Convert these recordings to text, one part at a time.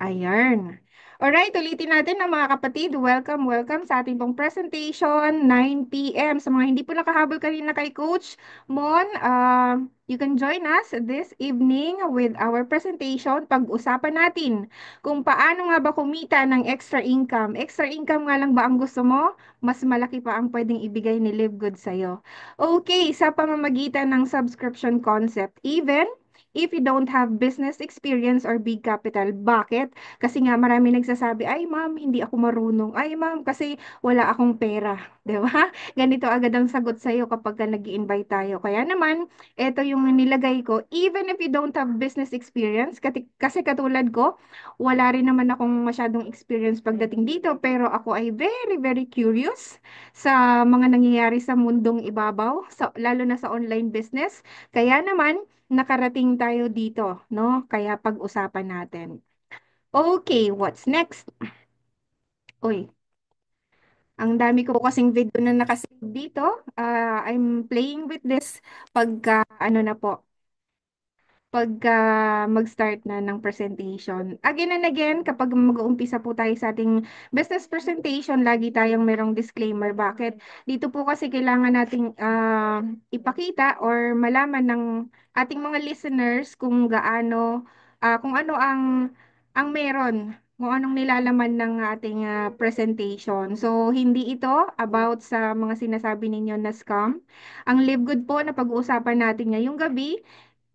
Ayan. Alright, ulitin natin na mga kapatid. Welcome, welcome sa ating pong presentation, 9 p.m. Sa mga hindi po nakahabol kanina kay Coach Mon, you can join us this evening with our presentation. Pag-usapan natin kung paano nga ba kumita ng extra income. Extra income nga lang ba ang gusto mo? Mas malaki pa ang pwedeng ibigay ni Live Good sa'yo. Okay, sa pamamagitan ng subscription concept. Even if you don't have business experience or big capital. Bakit? Kasi nga marami nagsasabi, ay ma'am, hindi ako marunong. Ay ma'am, kasi wala akong pera. 'Di ba? Ganito agad ang sagot sa'yo kapag ka nag-i-invite tayo. Kaya naman, ito yung nilagay ko. Even if you don't have business experience, kasi katulad ko, wala rin naman akong masyadong experience pagdating dito. Pero ako ay very, very curious sa mga nangyayari sa mundong ibabaw, lalo na sa online business. Kaya naman, nakarating tayo dito, no? Kaya pag-usapan natin. Okay, what's next? Uy, ang dami ko kasing video na nakasave dito. I'm playing with this pagka, ano na po, pagka mag-start na ng presentation. Again and again, kapag mag-uumpisa po tayo sa ating business presentation, lagi tayong merong disclaimer. Bakit? Dito po kasi kailangan nating ipakita or malaman ng ating mga listeners kung gaano, kung ano ang meron, kung anong nilalaman ng ating presentation. So, hindi ito about sa mga sinasabi ninyo na scam. Ang Live Good po na pag-uusapan natin ngayong gabi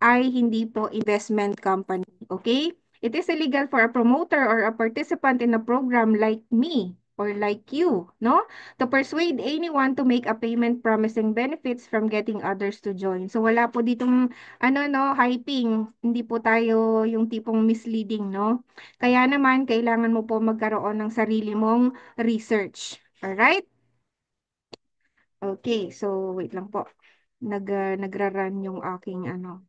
ay hindi po investment company. Okay? It is illegal for a promoter or a participant in a program like me or like you, no? To persuade anyone to make a payment promising benefits from getting others to join. So wala po ditong ano no, hyping. Hindi po tayo yung tipong misleading, no? Kaya naman kailangan mo po magkaroon ng sarili mong research. Alright? Okay, so wait lang po. Nagra-run yung aking ano.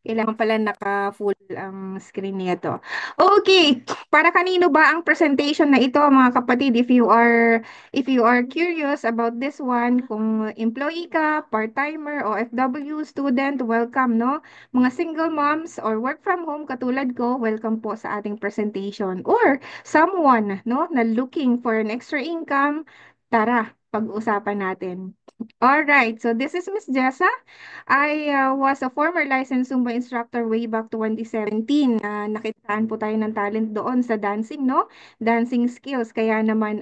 Kailangan pala naka-full ang screen nito. Okay, para kanino ba ang presentation na ito, mga kapatid? If you are curious about this one, kung employee ka, part-timer, OFW, student, welcome, no? Mga single moms or work from home katulad ko, welcome po sa ating presentation. Or someone, no, na looking for an extra income, tara, pag-usapan natin. All right, so this is Miss Jessa. I was a former licensed Zumba instructor way back 2017. Nakitaan po tayo ng talent doon sa dancing, no? Dancing skills. Kaya naman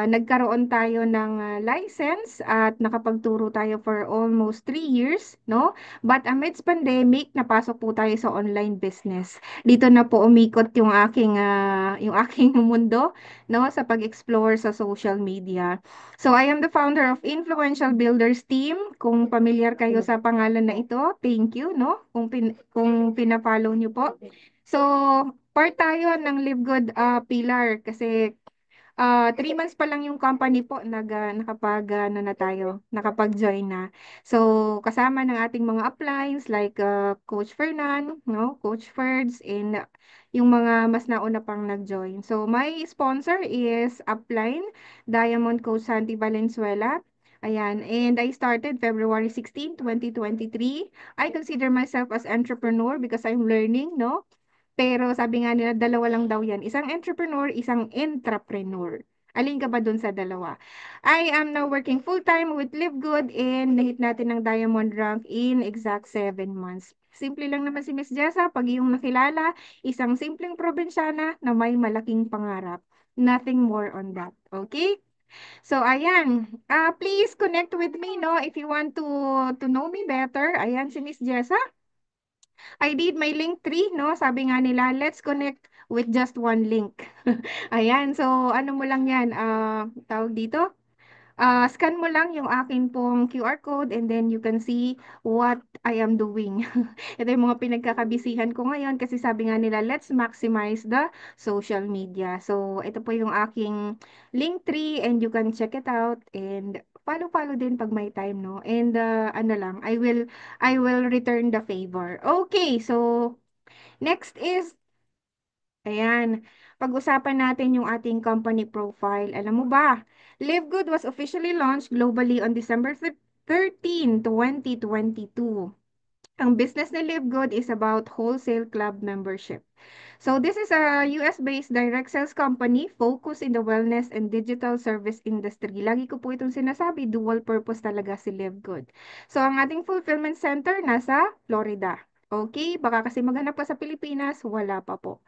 nagkaroon tayo ng license at nakapagturo tayo for almost 3 years, no? But amidst pandemic, napasok po tayo sa online business. Dito na po umikot yung aking mundo, no? Sa pag-explore sa social media. So, I am the founder of Influential Builders Team. Kung familiar kayo sa pangalan na ito, thank you, no? Kung pina-follow niyo po. So, part tayo ng Live Good pillar kasi 3 months pa lang yung company po ano na tayo, nakapag-join na. So, kasama ng ating mga uplines like Coach Fernan, no? Coach Ferds, and yung mga mas nauna pang nag-join. So, my sponsor is upline, Diamond Coach Santi Valenzuela. Ayan, and I started February 16, 2023. I consider myself as entrepreneur because I'm learning, no? Pero sabi nga nila, dalawa lang daw yan. Isang entrepreneur, isang intrapreneur. Alin ka ba dun sa dalawa? I am now working full-time with Live Good and nahit natin ng diamond rank in exact 7 months. Simple lang naman si Miss Jessa, pag iyong nakilala, isang simpleng probinsyana na may malaking pangarap. Nothing more on that. Okay? So, ayan. Please connect with me, no? If you want to know me better. Ayan si Miss Jessa. I did my link tree, no? Sabi nga nila, let's connect with just one link. Ayan, so ano mo lang yan, tawag dito? Scan mo lang yung akin pong QR code and then you can see what I am doing. Ito yung mga pinagkakabisihan ko ngayon kasi sabi nga nila, let's maximize the social media. So, ito po yung aking link tree and you can check it out and follow din pag may time, no? And ano lang, I will return the favor. Okay, so next is ayan, pag-usapan natin yung ating company profile. Alam mo ba, Live Good was officially launched globally on December 13, 2022. Ang business ni Live Good is about wholesale club membership. So this is a US-based direct sales company focused in the wellness and digital service industry. Lagi ko po itong sinasabi, dual purpose talaga si Live Good. So ang ating fulfillment center nasa Florida. Okay, baka kasi maghanap pa sa Pilipinas, wala pa po.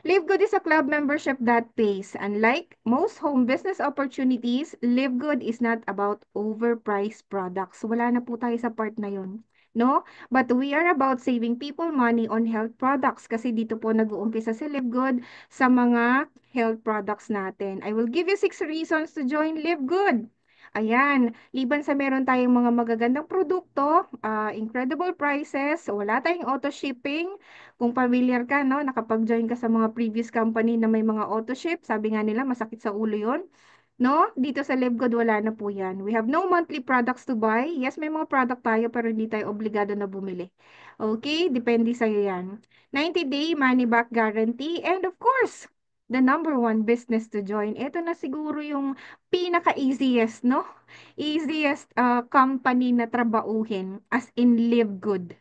Live Good is a club membership that pays. Unlike most home business opportunities, Live Good is not about overpriced products. Wala na po tayo sa part na yun. No? But we are about saving people money on health products kasi dito po nag-uumpisa si Live Good sa mga health products natin. I will give you 6 reasons to join Live Good. Ayan, liban sa meron tayong mga magagandang produkto, incredible prices, wala tayong auto shipping, kung familiar ka, no, nakapag-join ka sa mga previous company na may mga auto ship, sabi nga nila masakit sa ulo yon. No, dito sa Lebgod wala na po yan. We have no monthly products to buy. Yes, may mga product tayo pero hindi tayo obligado na bumili. Okay, depende sa'yo yan. 90-day money back guarantee and of course, the number one business to join. Ito na siguro yung pinaka-easiest, no? Easiest company na trabauhin as in Live Good.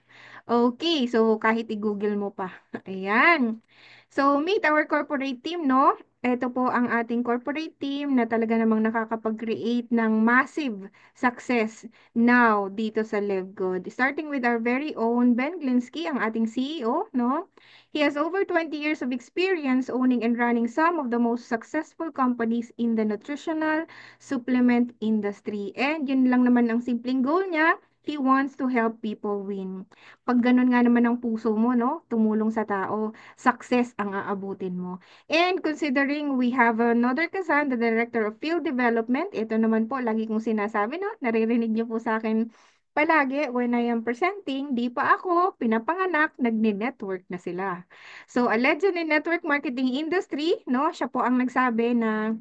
Okay, so kahit i-google mo pa. Ayan. So, meet our corporate team, no? Ito po ang ating corporate team na talaga namang nakakapag-create ng massive success now dito sa LiveGood. Starting with our very own Ben Glinsky, ang ating CEO, no? He has over 20 years of experience owning and running some of the most successful companies in the nutritional supplement industry. And yun lang naman ang simpleng goal niya. He wants to help people win. Pag ganun nga naman ang puso mo, no? Tumulong sa tao, success ang aabutin mo. And considering we have another Kazan, the Director of Field Development, ito naman po, lagi kong sinasabi, no? Naririnig niyo po sa akin palagi when I am presenting, di pa ako pinapanganak, nagni-network na sila. So, a legend in network marketing industry, no? Siya po ang nagsabi na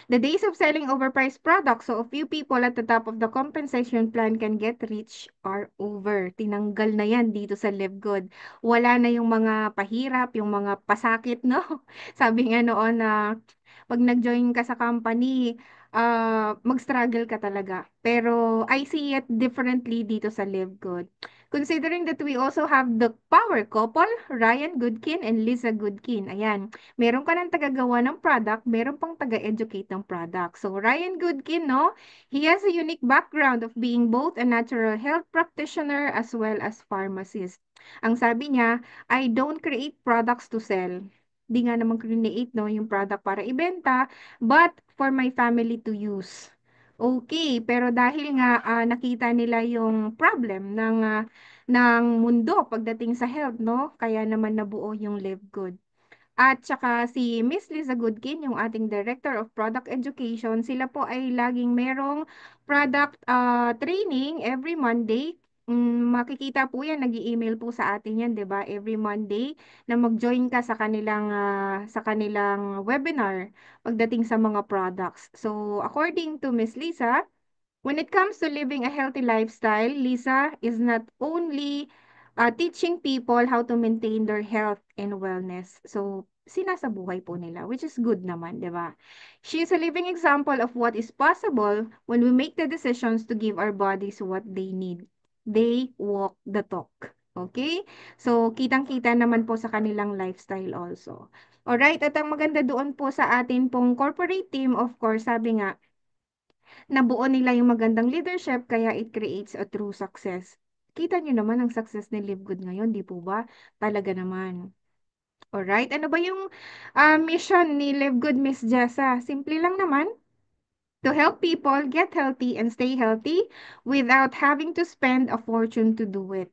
the days of selling overpriced products so a few people at the top of the compensation plan can get rich are over. Tinanggal na yan dito sa Live Good. Wala na yung mga pahirap, yung mga pasakit, no? Sabi nga noon na pag nag-join ka sa company, mag-struggle ka talaga. Pero I see it differently dito sa Live Good. Considering that we also have the power couple, Ryan Goodkin and Lisa Goodkin. Ayan, meron ka ng tagagawa ng product, meron pang taga-educate ng product. So, Ryan Goodkin, no? He has a unique background of being both a natural health practitioner as well as pharmacist. Ang sabi niya, I don't create products to sell. Di nga naman create, no, yung product para ibenta, but for my family to use. Okay, pero dahil nga nakita nila yung problem ng mundo pagdating sa health, no? Kaya naman nabuo yung Live Good. At saka si Miss Liza Goodkin, yung ating Director of Product Education, sila po ay laging merong product training every Monday. Makikita po yan, nag-email po sa atin yan, 'di ba? Every Monday na mag-join ka sa kanilang webinar pagdating sa mga products. So, according to Miss Lisa, when it comes to living a healthy lifestyle, Lisa is not only teaching people how to maintain their health and wellness. So, sinasabuhay po nila, which is good naman, di ba? She is a living example of what is possible when we make the decisions to give our bodies what they need. They walk the talk. Okay? So, kitang-kita naman po sa kanilang lifestyle also. Alright, at ang maganda doon po sa atin pong corporate team, of course, sabi nga, nabuo nila yung magandang leadership kaya it creates a true success. Kita nyo naman ang success ni Live Good ngayon, di po ba? Talaga naman. Alright, ano ba yung mission ni Live Good, Miss Jessa? Simple lang naman. To help people get healthy and stay healthy without having to spend a fortune to do it.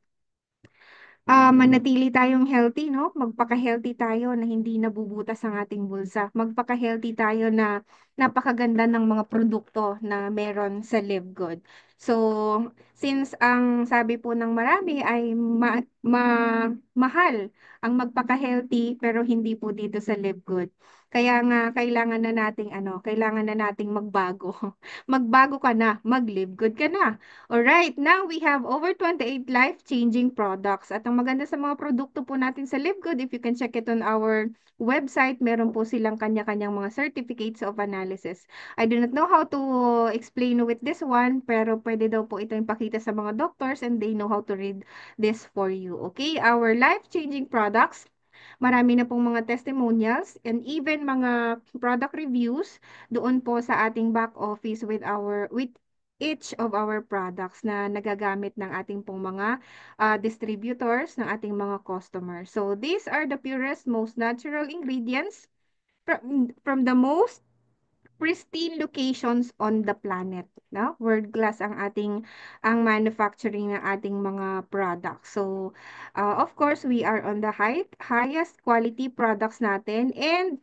Manatili tayong healthy, no? Magpaka-healthy tayo na hindi nabubutas ang ating bulsa. Magpaka-healthy tayo na napakaganda ng mga produkto na meron sa Live Good. So, since ang sabi po ng marami ay mahal ang magpaka-healthy pero hindi po dito sa Live Good. Kaya nga kailangan na nating ano, kailangan na nating magbago. Magbago ka na, mag-live good ka na. Alright, now we have over 28 life-changing products. At ang maganda sa mga produkto po natin sa Live Good, if you can check it on our website, meron po silang kanya-kanyang mga certificates of analysis. I do not know how to explain with this one, pero pwede daw po ito ipakita sa mga doctors and they know how to read this for you. Okay, our life-changing products, marami na pong mga testimonials and even mga product reviews doon po sa ating back office with each of our products na nagagamit ng ating pong mga distributors, ng ating mga customers. So these are the purest, most natural ingredients from the most pristine locations on the planet, no? World class ang manufacturing ng ating mga products. So, of course, we are on the highest quality products natin, and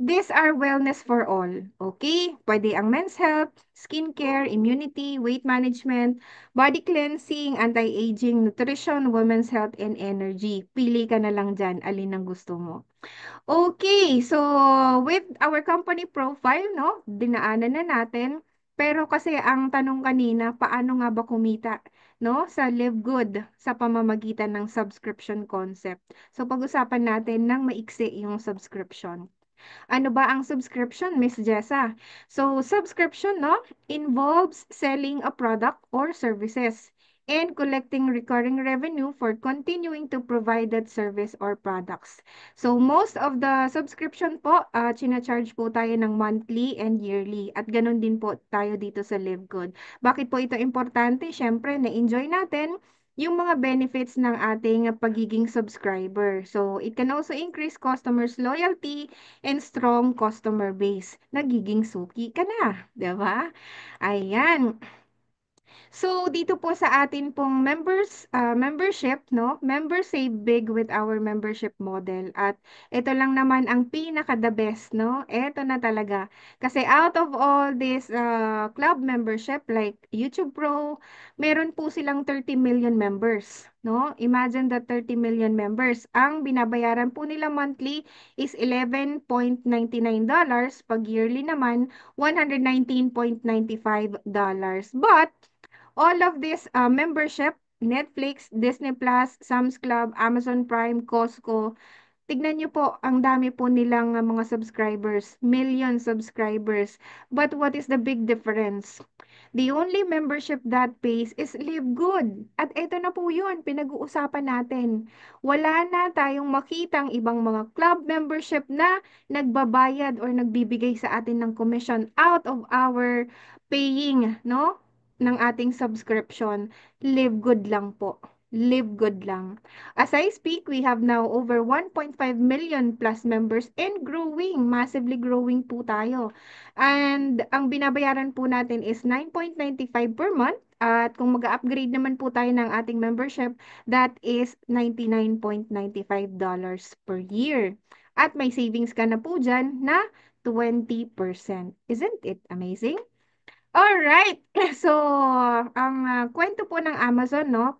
these are wellness for all. Okay? Pwede ang men's health, skincare, immunity, weight management, body cleansing, anti-aging, nutrition, women's health, and energy. Pili ka na lang dyan, alin ang gusto mo. Okay, so with our company profile, no, dinaanan na natin. Pero kasi ang tanong kanina, paano nga ba kumita, no, sa Live Good sa pamamagitan ng subscription concept. So pag-usapan natin ng maiksi yung subscription. Ano ba ang subscription, Miss Jessa? So, subscription, no, involves selling a product or services and collecting recurring revenue for continuing to provide that service or products. So, most of the subscription po, charge po tayo ng monthly and yearly. At ganun din po tayo dito sa Live Good. Bakit po ito importante? Siyempre, na-enjoy natin yung mga benefits ng ating pagiging subscriber. So, it can also increase customers' loyalty and strong customer base. Nagiging suki ka na, 'di ba? Ayan. So, dito po sa atin pong membership, no? Members save big with our membership model. At ito lang naman ang pinaka the best, no? Ito na talaga. Kasi out of all this club membership like YouTube Pro, meron po silang 30 million members, no? Imagine that 30 million members. Ang binabayaran po nila monthly is $11.99. Pag yearly naman, $119.95. But all of this membership, Netflix, Disney Plus, Sam's Club, Amazon Prime, Costco, tignan niyo po, ang dami po nilang mga subscribers, million subscribers. But what is the big difference? The only membership that pays is Live Good. At ito na po yun, pinag-uusapan natin. Wala na tayong makitang ibang mga club membership na nagbabayad or nagbibigay sa atin ng commission out of our paying, no? Ng ating subscription. Live Good lang po. Live Good lang. As I speak, we have now over 1.5 million plus members and growing, massively growing po tayo. And ang binabayaran po natin is 9.95 per month. At kung mag-upgrade naman po tayo ng ating membership, that is $99.95 per year. At may savings ka na po dyan na 20%. Isn't it amazing? Alright, so ang kwento po ng Amazon, no?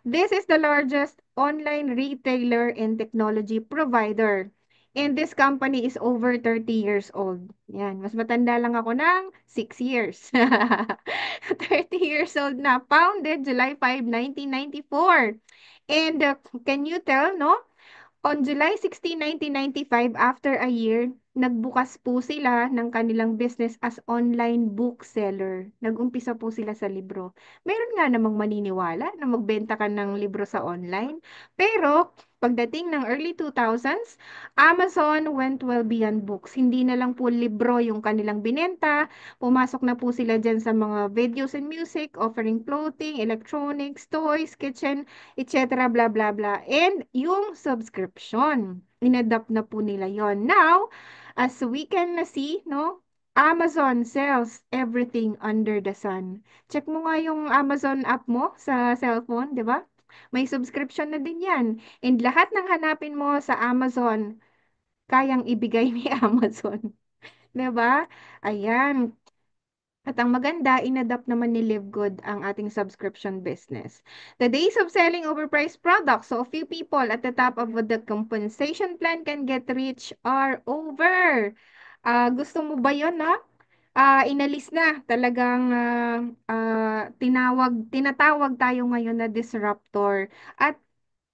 This is the largest online retailer and technology provider. And this company is over 30 years old. Yan, mas matanda lang ako ng 6 years. 30 years old na. Founded July 5, 1994. And can you tell, no? On July 16, 1995, after a year, nagbukas po sila ng kanilang business as online bookseller. Nag-umpisa po sila sa libro. Meron nga namang maniniwala na magbenta ka ng libro sa online. Pero, pagdating ng early 2000s, Amazon went well beyond books. Hindi na lang po libro yung kanilang binenta. Pumasok na po sila dyan sa mga videos and music, offering clothing, electronics, toys, kitchen, etc. blah blah blah. And yung subscription, inadapt na po nila yon. Now, as we can see, no, Amazon sells everything under the sun. Check mo nga yung Amazon app mo sa cellphone, di ba? May subscription na din yan. And lahat ng hanapin mo sa Amazon, kayang ibigay ni Amazon. Di ba? Ayan. At ang maganda, inadapt naman ni Livegood ang ating subscription business. The days of selling overpriced products, so a few people at the top of the compensation plan can get rich are over. Gusto mo ba yon na? Inalis na talagang tinatawag tayo ngayon na disruptor. At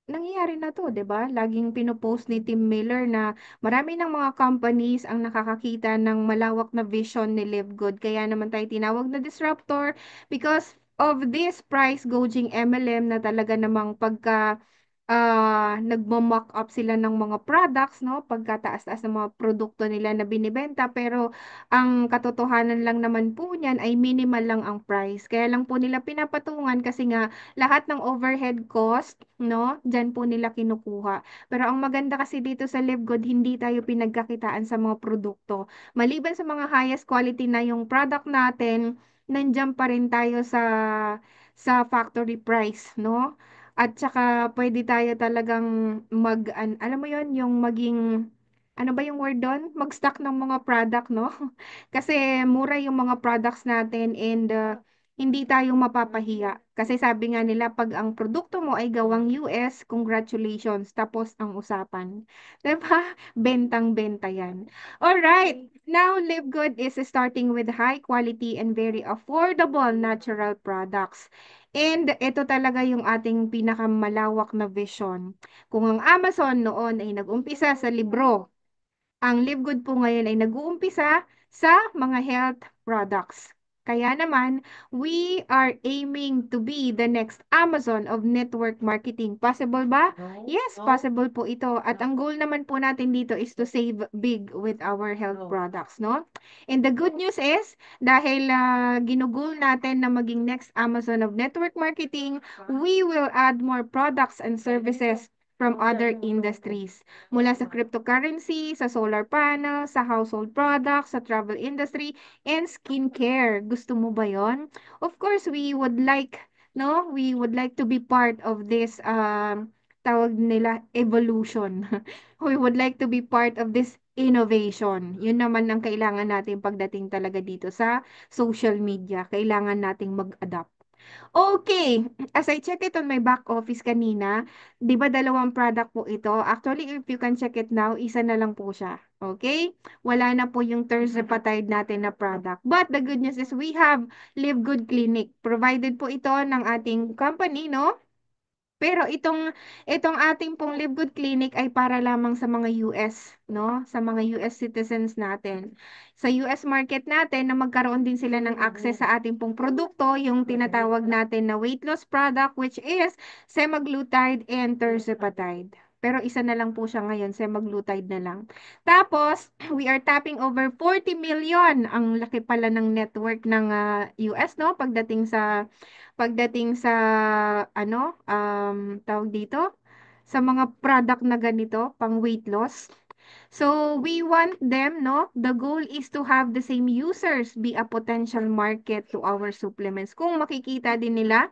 nangyayari na 'to, 'di ba? Laging pino-post ni Tim Miller na marami ng mga companies ang nakakakita ng malawak na vision ni Live Good. Kaya naman tayo tinawag na disruptor because of this price gouging MLM na talaga namang pagka nagmo-mock up sila ng mga products, no? Pagkataas-taas ng mga produkto nila na binibenta, pero ang katotohanan lang naman po niyan ay minimal lang ang price. Kaya lang po nila pinapatungan kasi nga lahat ng overhead cost, no? Diyan po nila kinukuha. Pero ang maganda kasi dito sa Live Good, hindi tayo pinagkakitaan sa mga produkto. Maliban sa mga highest quality na yung product natin, nandiyan pa rin tayo sa factory price, no? At saka pwede tayo talagang alam mo yon yung maging, ano ba yung word doon? Mag-stock ng mga product, no? Kasi mura yung mga products natin and hindi tayo mapapahiya. Kasi sabi nga nila, pag ang produkto mo ay gawang US, congratulations, tapos ang usapan. Diba? Bentang-benta yan. Alright, now Live Good is starting with high quality and very affordable natural products. And ito talaga yung ating pinakamalawak na vision. Kung ang Amazon noon ay nag-umpisa sa libro, ang Live Good po ngayon ay nag-uumpisa sa mga health products. Kaya naman, we are aiming to be the next Amazon of network marketing. Possible ba? Yes, possible po ito. At ang goal naman po natin dito is to save big with our health products, no? And the good news is, dahil ginugol natin na maging next Amazon of network marketing, we will add more products and services from other industries. Mula sa cryptocurrency, sa solar panel, sa household products, sa travel industry, and skincare. Gusto mo ba yon? Of course, we would like to be part of this, tawag nila, evolution. We would like to be part of this innovation. Yun naman ang kailangan natin pagdating talaga dito sa social media. Kailangan nating mag-adapt. Okay, as I check it on my back office kanina, 'di ba dalawang product po ito? Actually, if you can check it now, isa na lang po siya. Okay? Wala na po yung terzepatide natin na product. But the good news is we have Live Good Clinic. Provided po ito ng ating company, no? Pero itong ating pong Live Good Clinic ay para lamang sa mga US, no? Sa mga US citizens natin. Sa US market natin na magkaroon din sila ng access sa ating pong produkto, yung tinatawag natin na weight loss product which is semaglutide and tirzepatide. Pero isa na lang po siya ngayon, semaglutide na lang. Tapos, we are tapping over 40 million. Ang laki pala ng network ng US, no? Pagdating sa ano, tawag dito, sa mga product na ganito, pang weight loss. So, we want them, no? The goal is to have the same users be a potential market to our supplements. Kung makikita din nila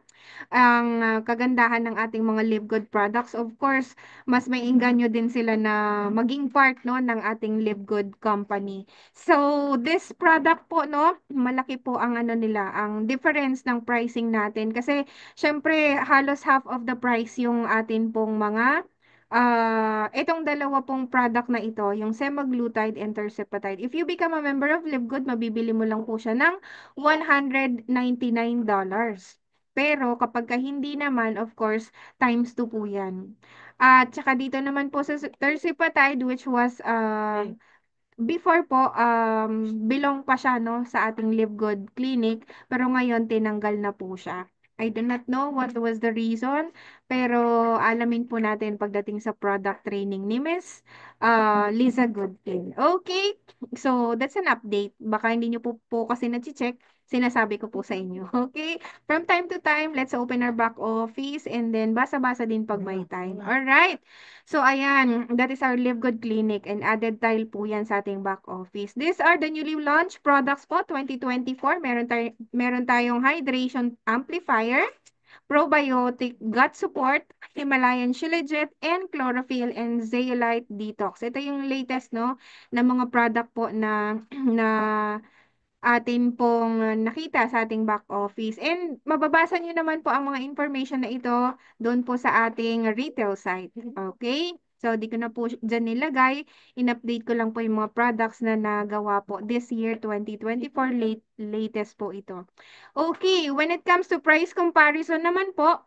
ang kagandahan ng ating mga Live Good products, of course, mas may engganyo din sila na maging part, no, ng ating Live Good company. So, this product po, no, malaki po ang ano nila, ang difference ng pricing natin. Kasi, syempre, halos half of the price yung atin pong mga itong dalawa pong product na ito, yung semaglutide and tirzepatide. If you become a member of Live Good, mabibili mo lang po siya ng $199. Pero kapag ka hindi naman, of course, times 2 po yan. At saka dito naman po sa tirzepatide, which was before po, belong pa siya, no, sa ating Live Good Clinic, pero ngayon tinanggal na po siya. I do not know what was the reason, pero alamin po natin pagdating sa product training ni Miss Liza Goodkin. Okay, so that's an update. Baka hindi nyo po kasi na-check, sinasabi ko po sa inyo. Okay, from time to time, let's open our back office and then basa-basa din pag may time. Alright, so ayan, that is our Live Good Clinic and added tile po yan sa ating back office. These are the newly launched products po 2024. Meron tayong hydration amplifier, probiotic gut support, Himalayan Shilajit, and chlorophyll and zeolite detox. Ito yung latest, no, na mga product po na atin pong nakita sa ating back office. And mababasa nyo naman po ang mga information na ito doon po sa ating retail site. Okay? So, di ko na po dyan nilagay. In-update ko lang po yung mga products na nagawa po this year, 2024, latest po ito. Okay, when it comes to price comparison naman po,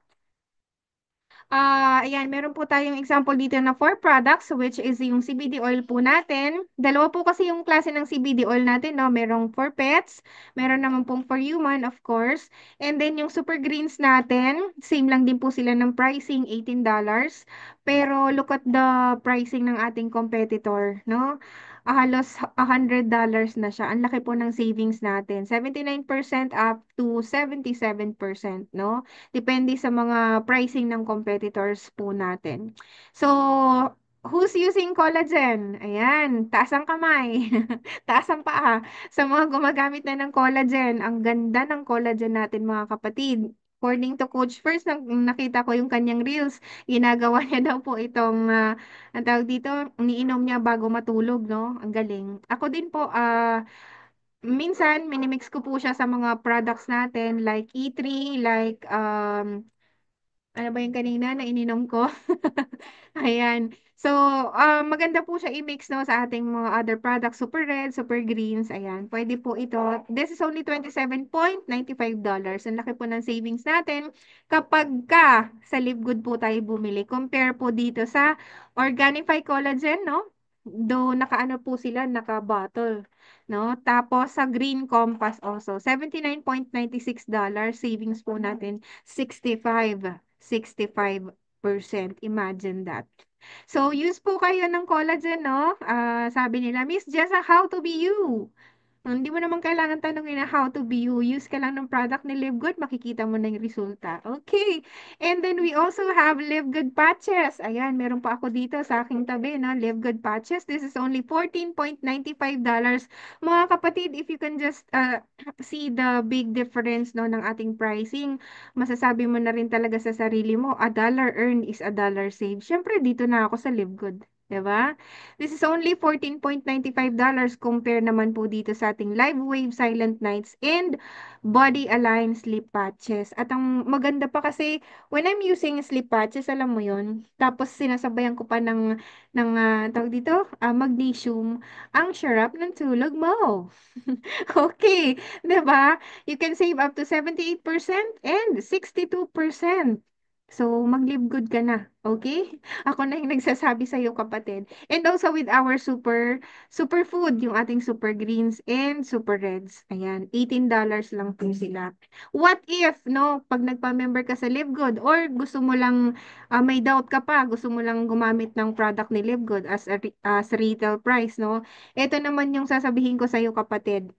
ayan, meron po tayong example dito na four products, which is yung CBD oil po natin. Dalawa po kasi yung klase ng CBD oil natin, no? Merong for pets, meron naman pong for human, of course. And then yung super greens natin, same lang din po sila ng pricing, $18. Pero look at the pricing ng ating competitor, no? Halos $100 na siya. Ang laki po ng savings natin. 79% up to 77%, no? Depende sa mga pricing ng competitors po natin. So, who's using collagen? Ayan, taas ang kamay. Taas ang paa. Sa mga gumagamit na ng collagen, ang ganda ng collagen natin mga kapatid. According to Coach First, nakita ko yung kanyang reels, ginagawa niya daw po itong, ang tawag dito, niinom niya bago matulog, no? Ang galing. Ako din po, minsan, minimix ko po siya sa mga products natin like E3, like ano ba yung kanina na ininom ko? Ayan. So, maganda po siya i-mix no, sa ating mga other products, super red, super greens, ayan. Pwede po ito. This is only $27.95. Ang laki po ng savings natin kapag ka sa Live Good po tayo bumili. Compare po dito sa Organifi Collagen, no? Though nakaano po sila, naka-bottle, no? Tapos sa Green Compass also, $79.96 savings po natin, 65%. Imagine that. So, use po kayo ng collagen, no? Sabi nila, Miss Jessa, how to be you? Hindi mo naman kailangan tanongin na how to be you. Use ka lang ng product ni Live Good, makikita mo na yung resulta. Okay. And then we also have Live Good patches. Ayan, meron pa ako dito sa aking tabi, no? Live Good patches. This is only $14.95. Mga kapatid, if you can just see the big difference, no, ng ating pricing, masasabi mo na rin talaga sa sarili mo, a dollar earned is a dollar saved. Siyempre, dito na ako sa Live Good. 'Di ba? This is only $14.95 compare naman po dito sa ating Live Wave Silent Nights and Body Align Sleep Patches. At ang maganda pa kasi when I'm using sleep patches, alam mo 'yon, tapos sinasabayan ko pa ng tawag dito, magnesium, ang sarap ng tulog mo. Okay, 'di ba? You can save up to 78% and 62%. So, mag-live good ka na, okay? Ako na yung nagsasabi sa iyo, kapatid. And also with our super food, yung ating super greens and super reds. Ayan, $18 lang po sila. What if, no, pag nagpa-member ka sa Live Good or gusto mo lang, may doubt ka pa, gusto mo lang gumamit ng product ni Live Good as retail price, no? Ito naman yung sasabihin ko sa iyo, kapatid.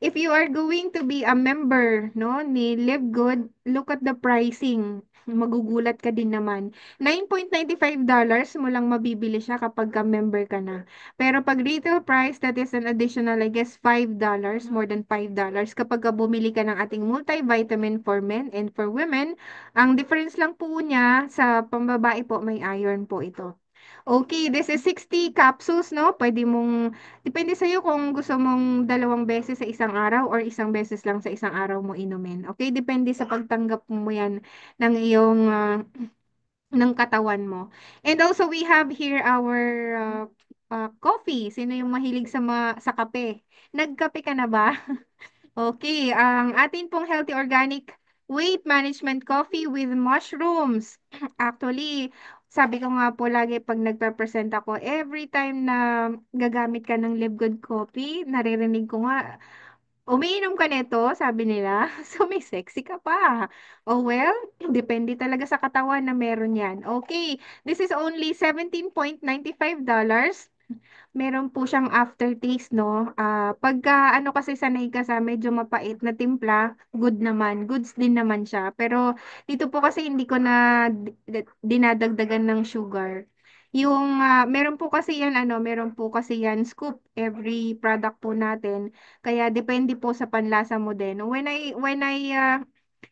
If you are going to be a member, no, ni Live Good, look at the pricing. Magugulat ka din naman. $9.95 mo lang mabibili siya kapag ka-member ka na. Pero pag retail price, that is an additional, I guess, $5, more than $5. Kapag ka bumili ka ng ating multivitamin for men and for women, ang difference lang po niya sa pambabae po, may iron po ito. Okay, this is 60 capsules, no? Pwede mong, depende sa'yo kung gusto mong dalawang beses sa isang araw or isang beses lang sa isang araw mo inumin. Okay, depende sa pagtanggap mo yan ng iyong ng katawan mo. And also we have here our coffee. Sino yung mahilig sa kape? Nagkape ka na ba? Okay, ang atin pong healthy organic weight management coffee with mushrooms. Actually, sabi ko nga po lagi pag nagpe-present ako, every time na gagamit ka ng Live Good Coffee, naririnig ko nga, umiinom ka nito, sabi nila. So, may sexy ka pa. Oh, well, depende talaga sa katawan na meron yan. Okay, this is only $17.95. Meron po siyang aftertaste, no? Pagka ano kasi sanay ka sa medyo mapait na timpla, good naman. Goods din naman siya. Pero dito po kasi hindi ko na dinadagdagan ng sugar. Yung meron po kasi yan ano, meron po kasi yan scoop every product po natin. Kaya depende po sa panlasa mo din. When I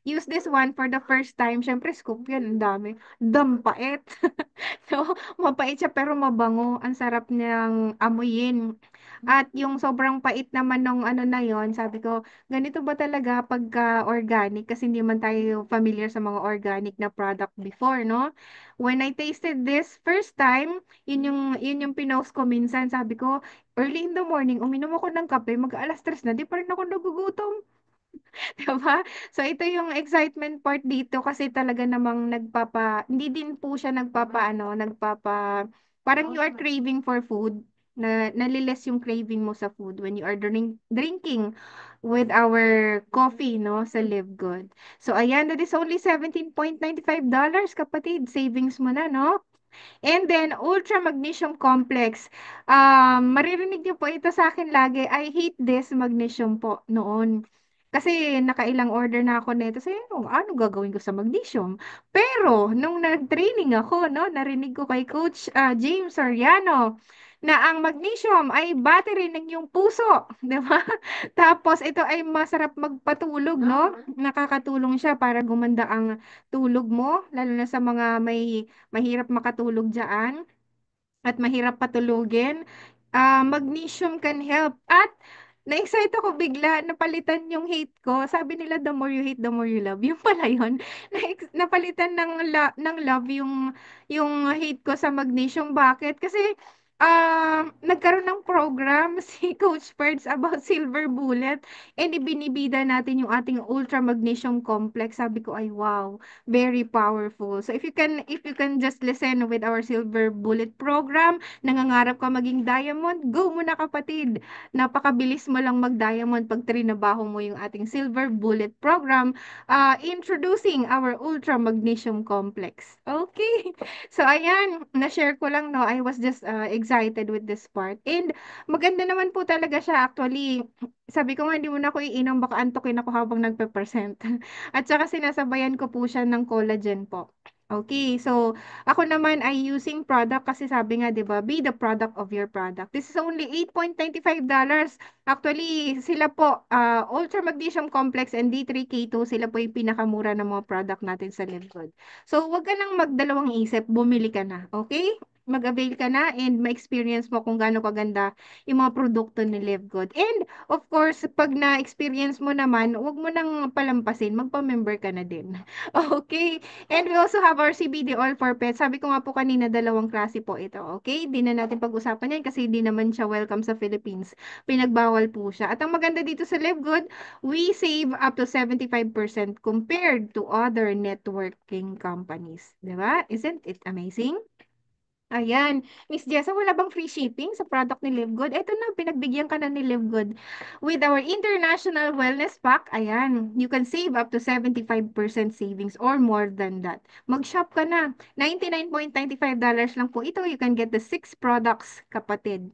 use this one for the first time, syempre scoop yan, ang dami. Dampait. So, mapait siya pero mabango. Ang sarap niyang amuyin. At yung sobrang pait naman nung ano na yon, sabi ko, ganito ba talaga pagka organic? Kasi hindi man tayo familiar sa mga organic na product before, no? When I tasted this first time, yun yung pinost ko minsan. Sabi ko, early in the morning, uminom ako ng kape, mag-alas 3 na, di pa rin ako nagugutom. 'Di ba? So ito yung excitement part dito kasi talaga namang hindi din po siya parang you are craving for food, na naliles yung craving mo sa food when you are drinking with our coffee, no, sa Live Good. So ayan, that is only $17.95 kapatid. Savings mo na, no? And then, Ultra Magnesium Complex. Maririnig niyo po ito sa akin lagi. I hate this magnesium po noon. Kasi nakailang order na ako nito. Sabi ko, ano gagawin ko sa magnesium? Pero, nung nag-training ako, no, narinig ko kay Coach James Soriano na ang magnesium ay battery ng iyong puso. Di ba? Tapos, ito ay masarap magpatulog, no? Nakakatulong siya para gumanda ang tulog mo, lalo na sa mga may mahirap makatulog dyan at mahirap patulugin. Magnesium can help. At na-excite ako bigla, napalitan yung hate ko. Sabi nila, the more you hate, the more you love. Yung pala yun. Napalitan ng love yung hate ko sa magnesium. Bakit? Kasi nagkaroon ng program si Coach Perds about silver bullet and ibinibida natin yung ating ultra magnesium complex. Sabi ko, ay wow, very powerful. So if you can just listen with our silver bullet program, nangangarap ka maging diamond, go muna kapatid. Napakabilis mo lang mag-diamond pag trinabaho mo yung ating silver bullet program. Introducing our ultra magnesium complex. Okay. So ayan, na-share ko lang, no. I was just excited with this part. And maganda naman po talaga siya actually. Sabi ko nga hindi mo na ako iinom, baka antukin ako habang nagpe-present. At saka sinasabayan ko po siya ng collagen po. Okay, so ako naman ay using product kasi sabi nga 'di ba, be the product of your product. This is only $8.95. Actually, sila po Ultra Magnesium Complex and D3K2, sila po yung pinakamura ng mga product natin sa Livgood. So, wag ka nang magdalawang isip, bumili ka na, okay? Mag-avail ka na and ma-experience mo kung gaano kaganda yung mga produkto ni Livgood. And of course, pag na-experience mo naman, wag mo nang palampasin, magpa-member ka na din. Okay? And we also have our CBD oil for pets. Sabi ko nga po kanina, dalawang klase po ito. Okay? Di na natin pag-usapan yan kasi di naman siya welcome sa Philippines. Pinagbawal po siya. At ang maganda dito sa Live Good, we save up to 75% compared to other networking companies. Diba? Isn't it amazing? Ayan. Miss Jessa, wala bang free shipping sa product ni Live Good? Ito na, pinagbigyan ka na ni Live Good. With our International Wellness Pack, ayan, you can save up to 75% savings or more than that. Mag-shop ka na. $99.95 lang po ito. You can get the 6 products, kapatid.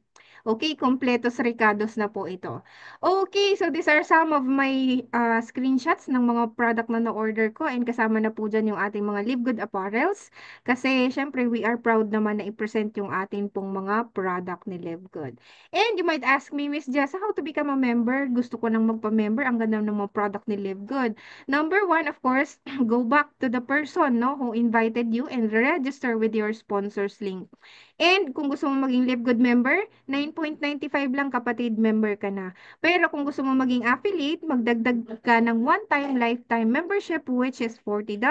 Okay, kompletos ricados na po ito. Okay, so these are some of my screenshots ng mga product na na-order ko and kasama na po dyan yung ating mga Live Good apparels. Kasi, syempre, we are proud naman na i-present yung atin pong mga product ni Live Good. And you might ask me, Miss Jessa, how to become a member? Gusto ko nang magpa-member. Ang ganda ng mga product ni Live Good. Number one, of course, go back to the person, no, who invited you and register with your sponsors link. And kung gusto mo maging Live Good member, $9.95 lang kapatid, member ka na. Pero kung gusto mo maging affiliate, magdagdag ka ng one-time lifetime membership which is $40.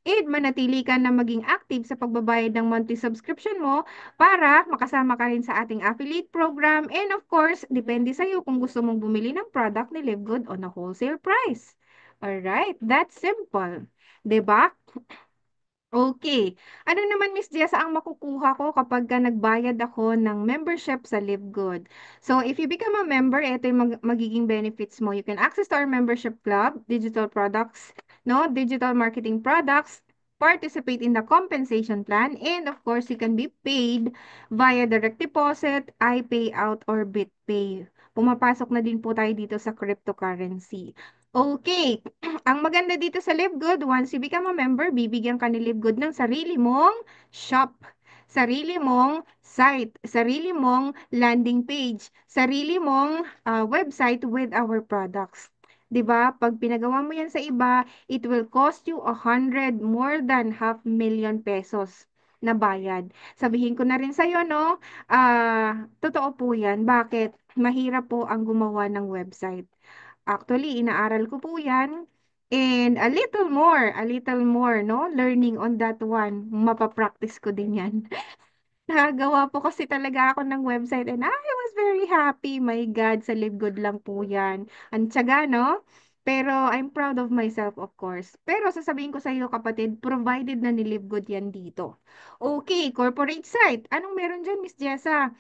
And manatili ka na maging active sa pagbabayad ng monthly subscription mo para makasama ka rin sa ating affiliate program. And of course, depende sa'yo kung gusto mong bumili ng product ni Live Good on a wholesale price. Alright, that's simple. 'Di ba? Okay. Ano naman, Miss Jessa, ang makukuha ko kapag nagbayad ako ng membership sa Live Good? So, if you become a member, ito yung magiging benefits mo. You can access to our membership club, digital products, no, digital marketing products, participate in the compensation plan, and of course, you can be paid via direct deposit, iPayout, or BitPay. Pumapasok na din po tayo dito sa cryptocurrency. Okay. Ang maganda dito sa Live Good, once you become a member, bibigyan ka ni Live Good ng sarili mong shop, sarili mong site, sarili mong landing page, sarili mong website with our products. 'Di ba? Pag pinagawa mo 'yan sa iba, it will cost you 100 more than half million pesos. na bayad. Sabihin ko na rin sa'yo, no? Totoo po yan. Bakit? Mahirap po ang gumawa ng website. Actually, inaaral ko po yan. And a little more, no? Learning on that one. Mapapractice ko din yan. Nakagawa po kasi talaga ako ng website and I was very happy. My God, sa Live Good lang po yan. Ang tiyaga, no? Pero I'm proud of myself, of course. Pero sasabihin ko sa iyo, kapatid, provided na ni Live Good yan dito. Okay, corporate site. Anong meron dyan, Miss Jessa?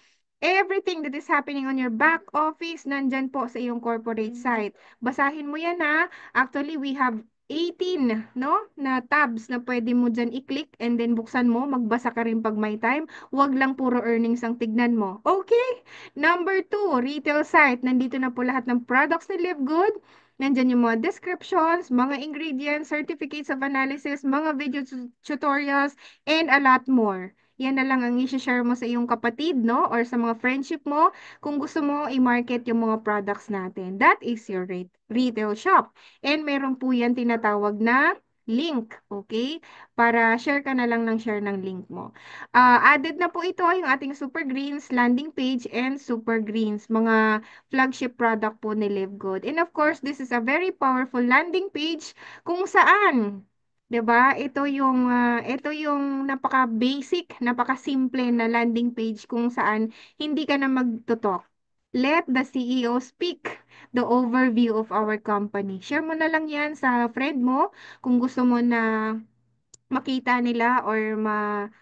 Everything that is happening on your back office, nandyan po sa iyong corporate site. Basahin mo yan ha. Actually, we have 18, no? Na tabs na pwede mo dyan i-click and then buksan mo, magbasa ka rin pag may time. Huwag lang puro earnings ang tignan mo. Okay? Number two, retail site. Nandito na po lahat ng products ni Live Good. Nandyan yung mga descriptions, mga ingredients, certificates of analysis, mga video tutorials, and a lot more. Yan na lang ang i-share mo sa iyong kapatid, no? Or sa mga friendship mo kung gusto mo i-market yung mga products natin. That is your retail shop. And meron po yan tinatawag na link, okay? Para share ka na lang ng share ng link mo. Added na po ito yung ating Super Greens landing page and Super Greens, mga flagship product po ni Live Good. And of course, this is a very powerful landing page kung saan 'di ba? Ito yung napaka-basic, napaka-simple na landing page kung saan hindi ka na magto-talk. Let the CEO speak the overview of our company. Share mo na lang 'yan sa friend mo kung gusto mo na makita nila or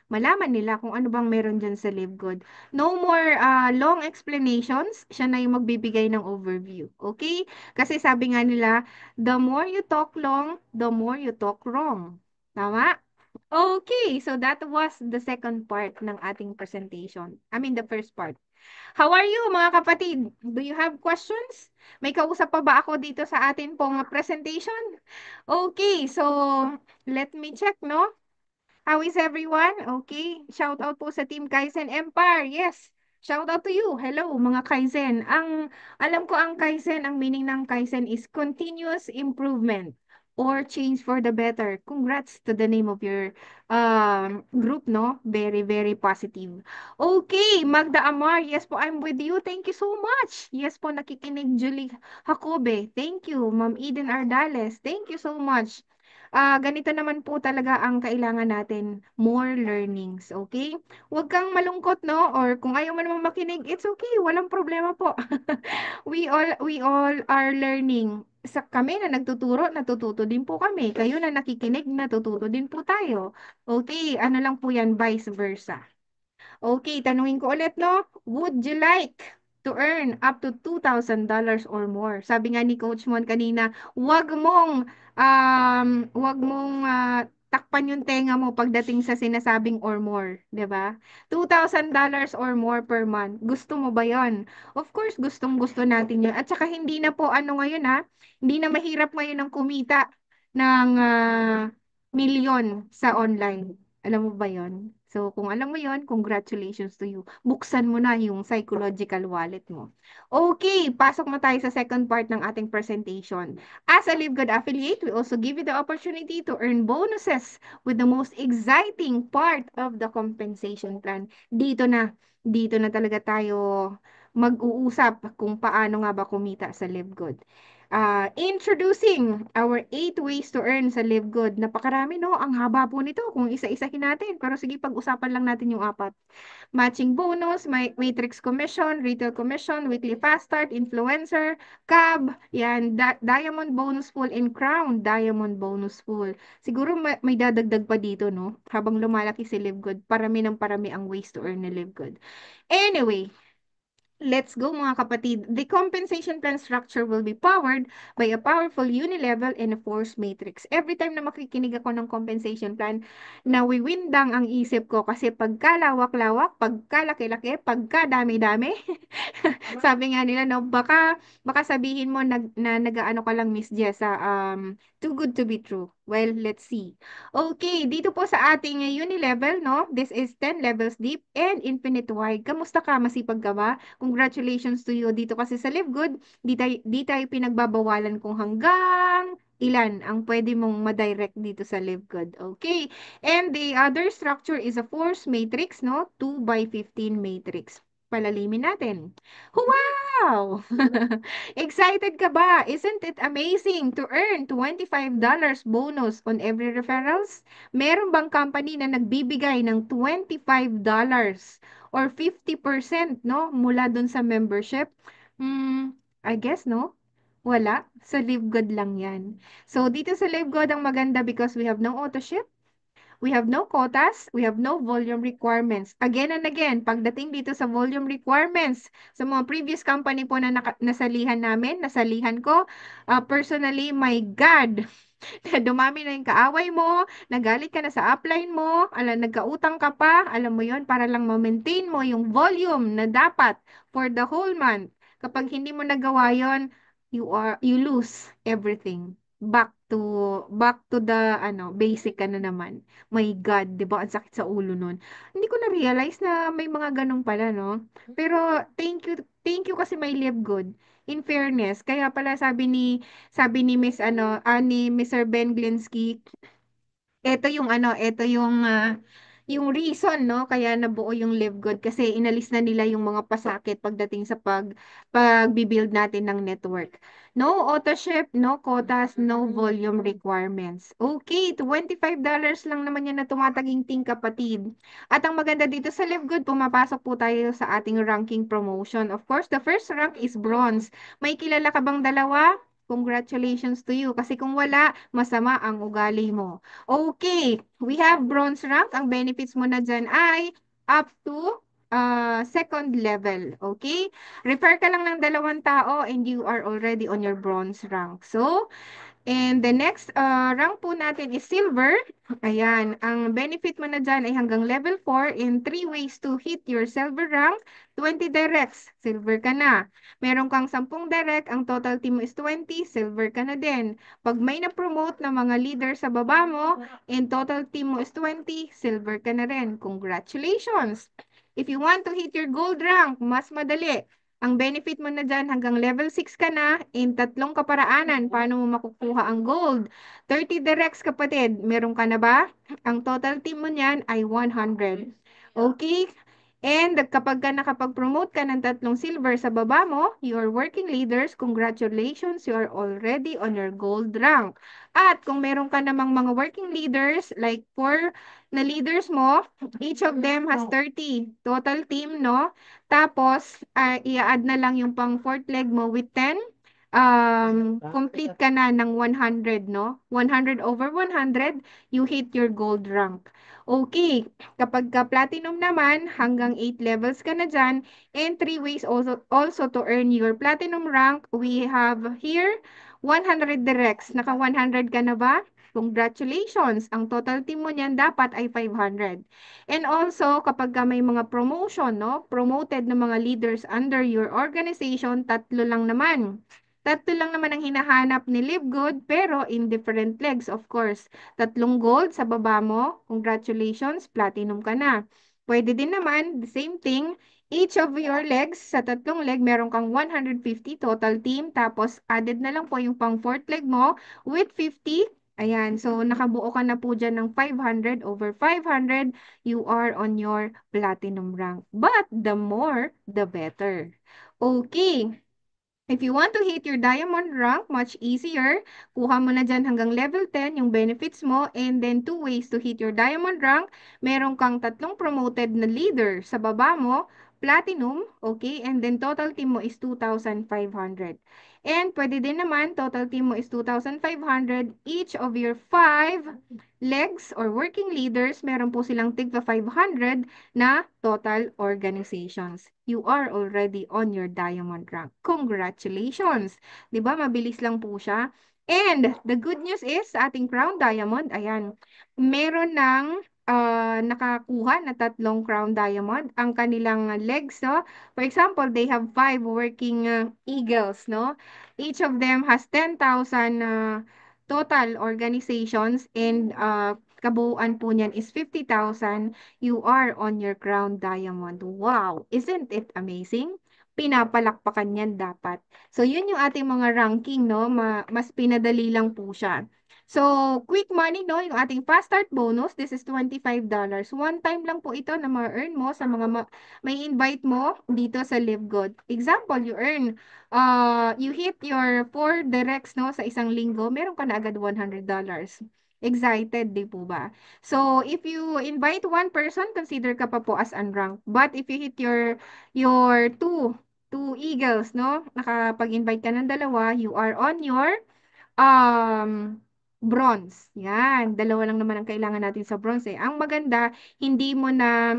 malaman nila kung ano bang meron dyan sa Live Good. No more long explanations. Siya na yung magbibigay ng overview. Okay? Kasi sabi nga nila, the more you talk long, the more you talk wrong. Tama? Okay, so that was the second part ng ating presentation. I mean, the first part. How are you, mga kapatid? Do you have questions? May kausap pa ba ako dito sa atin pong presentation? Okay, so let me check, no? How is everyone? Okay. Shout out po sa Team Kaizen Empire. Yes. Shout out to you. Hello, mga Kaizen. Alam ko ang Kaizen, ang meaning ng Kaizen is continuous improvement or change for the better. Congrats to the name of your group, no? Very, very positive. Okay, Magda Amar. Yes po, I'm with you. Thank you so much. Yes po, nakikinig Julie Jacobe. Thank you. Ma'am Eden Ardales. Thank you so much. Ganito naman po talaga ang kailangan natin, more learnings, okay? Huwag kang malungkot, no? Or kung ayaw mo naman makinig, it's okay, walang problema po. We all are learning. Sa kami na nagtuturo, natututo din po kami. Kayo na nakikinig, natututo din po tayo. Okay, ano lang po yan, vice versa. Okay, tanungin ko ulit, no? Would you like to earn up to $2,000 or more? Sabi nga ni Coach Mon kanina, wag mong takpan yung tenga mo pagdating sa sinasabing or more, 'di ba? $2,000 or more per month. Gusto mo ba 'yon? Of course, gustong-gusto natin 'yon. At saka hindi na po ano ngayon ha, hindi na mahirap ngayon ang kumita ng milyon sa online. Alam mo ba 'yon? So, kung alam mo 'yon, congratulations to you. Buksan mo na yung psychological wallet mo. Okay, pasok na tayo sa second part ng ating presentation. As a Live Good affiliate, we also give you the opportunity to earn bonuses with the most exciting part of the compensation plan. Dito na talaga tayo mag-uusap kung paano nga ba kumita sa Live Good. Introducing our 8 ways to earn sa Live Good. Napakarami, no? Ang haba po nito kung isa-isahin natin. Pero sige, pag-usapan lang natin yung apat. Matching bonus, matrix commission, retail commission, weekly fast start, influencer, cab, yan, diamond bonus pool, and crown diamond bonus pool. Siguro may dadagdag pa dito, no? Habang lumalaki si Live Good, parami ng parami ang ways to earn ni Live Good. Anyway, let's go mga kapatid. The compensation plan structure will be powered by a powerful unilevel and a force matrix. Every time na makikinig ako ng compensation plan, nawiwindang ang isip ko kasi pagkalawak-lawak, pagkalaki-laki, pagkadami-dami, sabi nga nila, no, baka sabihin mo na nag-ano ka lang, Miss Jessa, too good to be true. Well, let's see. Okay, dito po sa ating unilevel, no, this is 10 levels deep and infinite wide. Kamusta ka? Masipag ka ba? Congratulations to you. Dito kasi sa Live Good, di tayo pinagbabawalan kung hanggang ilan ang pwede mong ma-direct dito sa live good. Okay. And the other structure is a force matrix, no? 2 by 15 matrix. Palalimin natin. Wow! Excited ka ba? Isn't it amazing to earn $25 bonus on every referrals? Meron bang company na nagbibigay ng $25 or 50%, no? Mula dun sa membership? I guess, no? Wala. Sa Live Good lang yan. So, dito sa Live Good ang maganda because we have no auto ship, we have no quotas, we have no volume requirements. Again and again, pagdating dito sa volume requirements, sa mga previous company po na nasalihan namin, nasalihan ko, personally, my God, dumami na yung kaaway mo, nagalit ka na sa upline mo, nagkautang ka pa, alam mo yon para lang ma-maintain mo yung volume na dapat for the whole month. Kapag hindi mo nagawa yon, you lose everything. Back to the basic ka na naman. My God, 'di ba? Ang sakit sa ulo nun. Hindi ko na realize na may mga ganun pala, no? Pero thank you kasi may live good. In fairness, kaya pala sabi ni ni Mr. Ben Glinsky, yung reason, no, kaya nabuo yung Live Good kasi inalis na nila yung mga pasakit pagdating sa pagbi-build natin ng network. No auto ship, no quotas, no volume requirements. Okay, $25 lang naman yan na tumataginting kapatid. At ang maganda dito sa Live Good, pumapasok po tayo sa ating ranking promotion. Of course, the first rank is bronze. May kilala ka bang dalawa? Congratulations to you. Kasi kung wala, masama ang ugali mo. Okay, we have bronze rank. Ang benefits mo na dyan ay up to second level. Okay? Refer ka lang ng dalawang tao and you are already on your bronze rank. So, and the next rank po natin is silver. Ayan, ang benefit mo na dyan ay hanggang level 4 in 3 ways to hit your silver rank. 20 directs, silver ka na. Meron kang 10 direct, ang total team mo is 20, silver ka na din. Pag may na-promote na mga leader sa baba mo, and total team mo is 20, silver ka na rin. Congratulations! If you want to hit your gold rank, mas madali. Ang benefit mo na dyan, hanggang level 6 ka na, in tatlong kaparaanan, paano mo makukuha ang gold. 30 directs kapatid, meron ka na ba? Ang total team mo niyan ay 100. Okay? And kapag ka nakapag-promote ka ng tatlong silver sa baba mo, your working leaders, congratulations, you are already on your gold rank. At kung meron ka namang mga working leaders, like 4 na leaders mo, each of them has 30 total team, no? Tapos, i-add na lang yung pang fourth leg mo with 10. Complete ka na ng 100, no? 100 over 100, you hit your gold rank. Okay, kapag ka platinum naman, hanggang 8 levels ka na dyan, and 3 ways also to earn your platinum rank. We have here 100 directs. Naka 100 ka na ba? Congratulations! Ang total team mo niyan dapat ay 500. And also, kapag ka may mga promotion, no? Promoted na mga leaders under your organization, tatlo lang naman. Tatlo lang naman ang hinahanap ni Live Good, pero in different legs, of course. Tatlong gold sa baba mo, congratulations, platinum ka na. Pwede din naman, the same thing, each of your legs, sa tatlong leg, meron kang 150 total team, tapos added na lang po yung pang fourth leg mo with 50. Ayan, so nakabuo ka na po dyan ng 500 over 500, you are on your platinum rank. But the more, the better. Okay. If you want to hit your diamond rank, much easier. Kuha mo na dyan hanggang level 10 yung benefits mo, and then 2 ways to hit your diamond rank. Meron kang tatlong promoted na leader sa baba mo, platinum, okay? And then total team mo is 2,500. And pwede din naman, total team mo is 2,500. Each of your 5 legs or working leaders, meron po silang tigpa 500 na total organizations. You are already on your diamond rank. Congratulations! 'Di ba? Mabilis lang po siya. And the good news is sa ating crown diamond, ayan, meron ng nakakuha na tatlong crown diamond ang kanilang legs, no? For example, they have 5 working eagles, no? Each of them has 10,000 total organizations, and kabuuan po niyan is 50,000. You are on your crown diamond. Wow! Isn't it amazing? pinapalakpakan yan dapat. So, yun yung ating mga ranking, no? Mas pinadali lang po siya. So, quick money, no? Yung ating fast start bonus, this is $25. One time lang po ito na ma-earn mo sa mga may invite mo dito sa Live Good. Example, you hit your 4 directs, no? Sa isang linggo, meron ka na agad $100. Excited, di po ba? So, if you invite one person, consider ka pa po as unranked. But if you hit your two eagles, no? Nakapag-invite ka ng dalawa, you are on your Um, bronze. Yan, dalawa lang naman ang kailangan natin sa bronze eh. Ang maganda, hindi mo na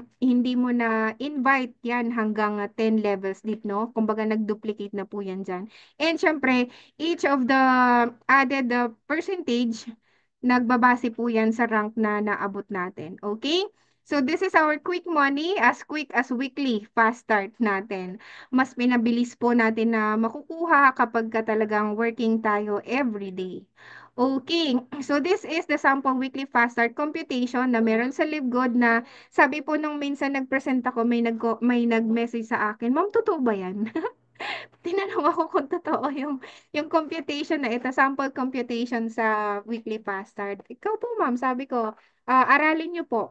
invite yan hanggang 10 levels deep, no? Kumbaga nag-duplicate na po yan diyan. And syempre, each of the added percentage nagbabase po yan sa rank na naabot natin. Okay? So this is our quick money, as quick as weekly fast start natin. Mas pinabilis po natin na makukuha kapag ka talagang working tayo every day. Okay, so this is the sample weekly fast start computation na meron sa LiveGood na sabi po nung minsan nag-present ako, may nag-message sa akin, Ma'am, totoo ba yan? Tinanong ako kung totoo yung computation na ito, sample computation sa weekly fast start. Ikaw po, ma'am, sabi ko, aralin niyo po.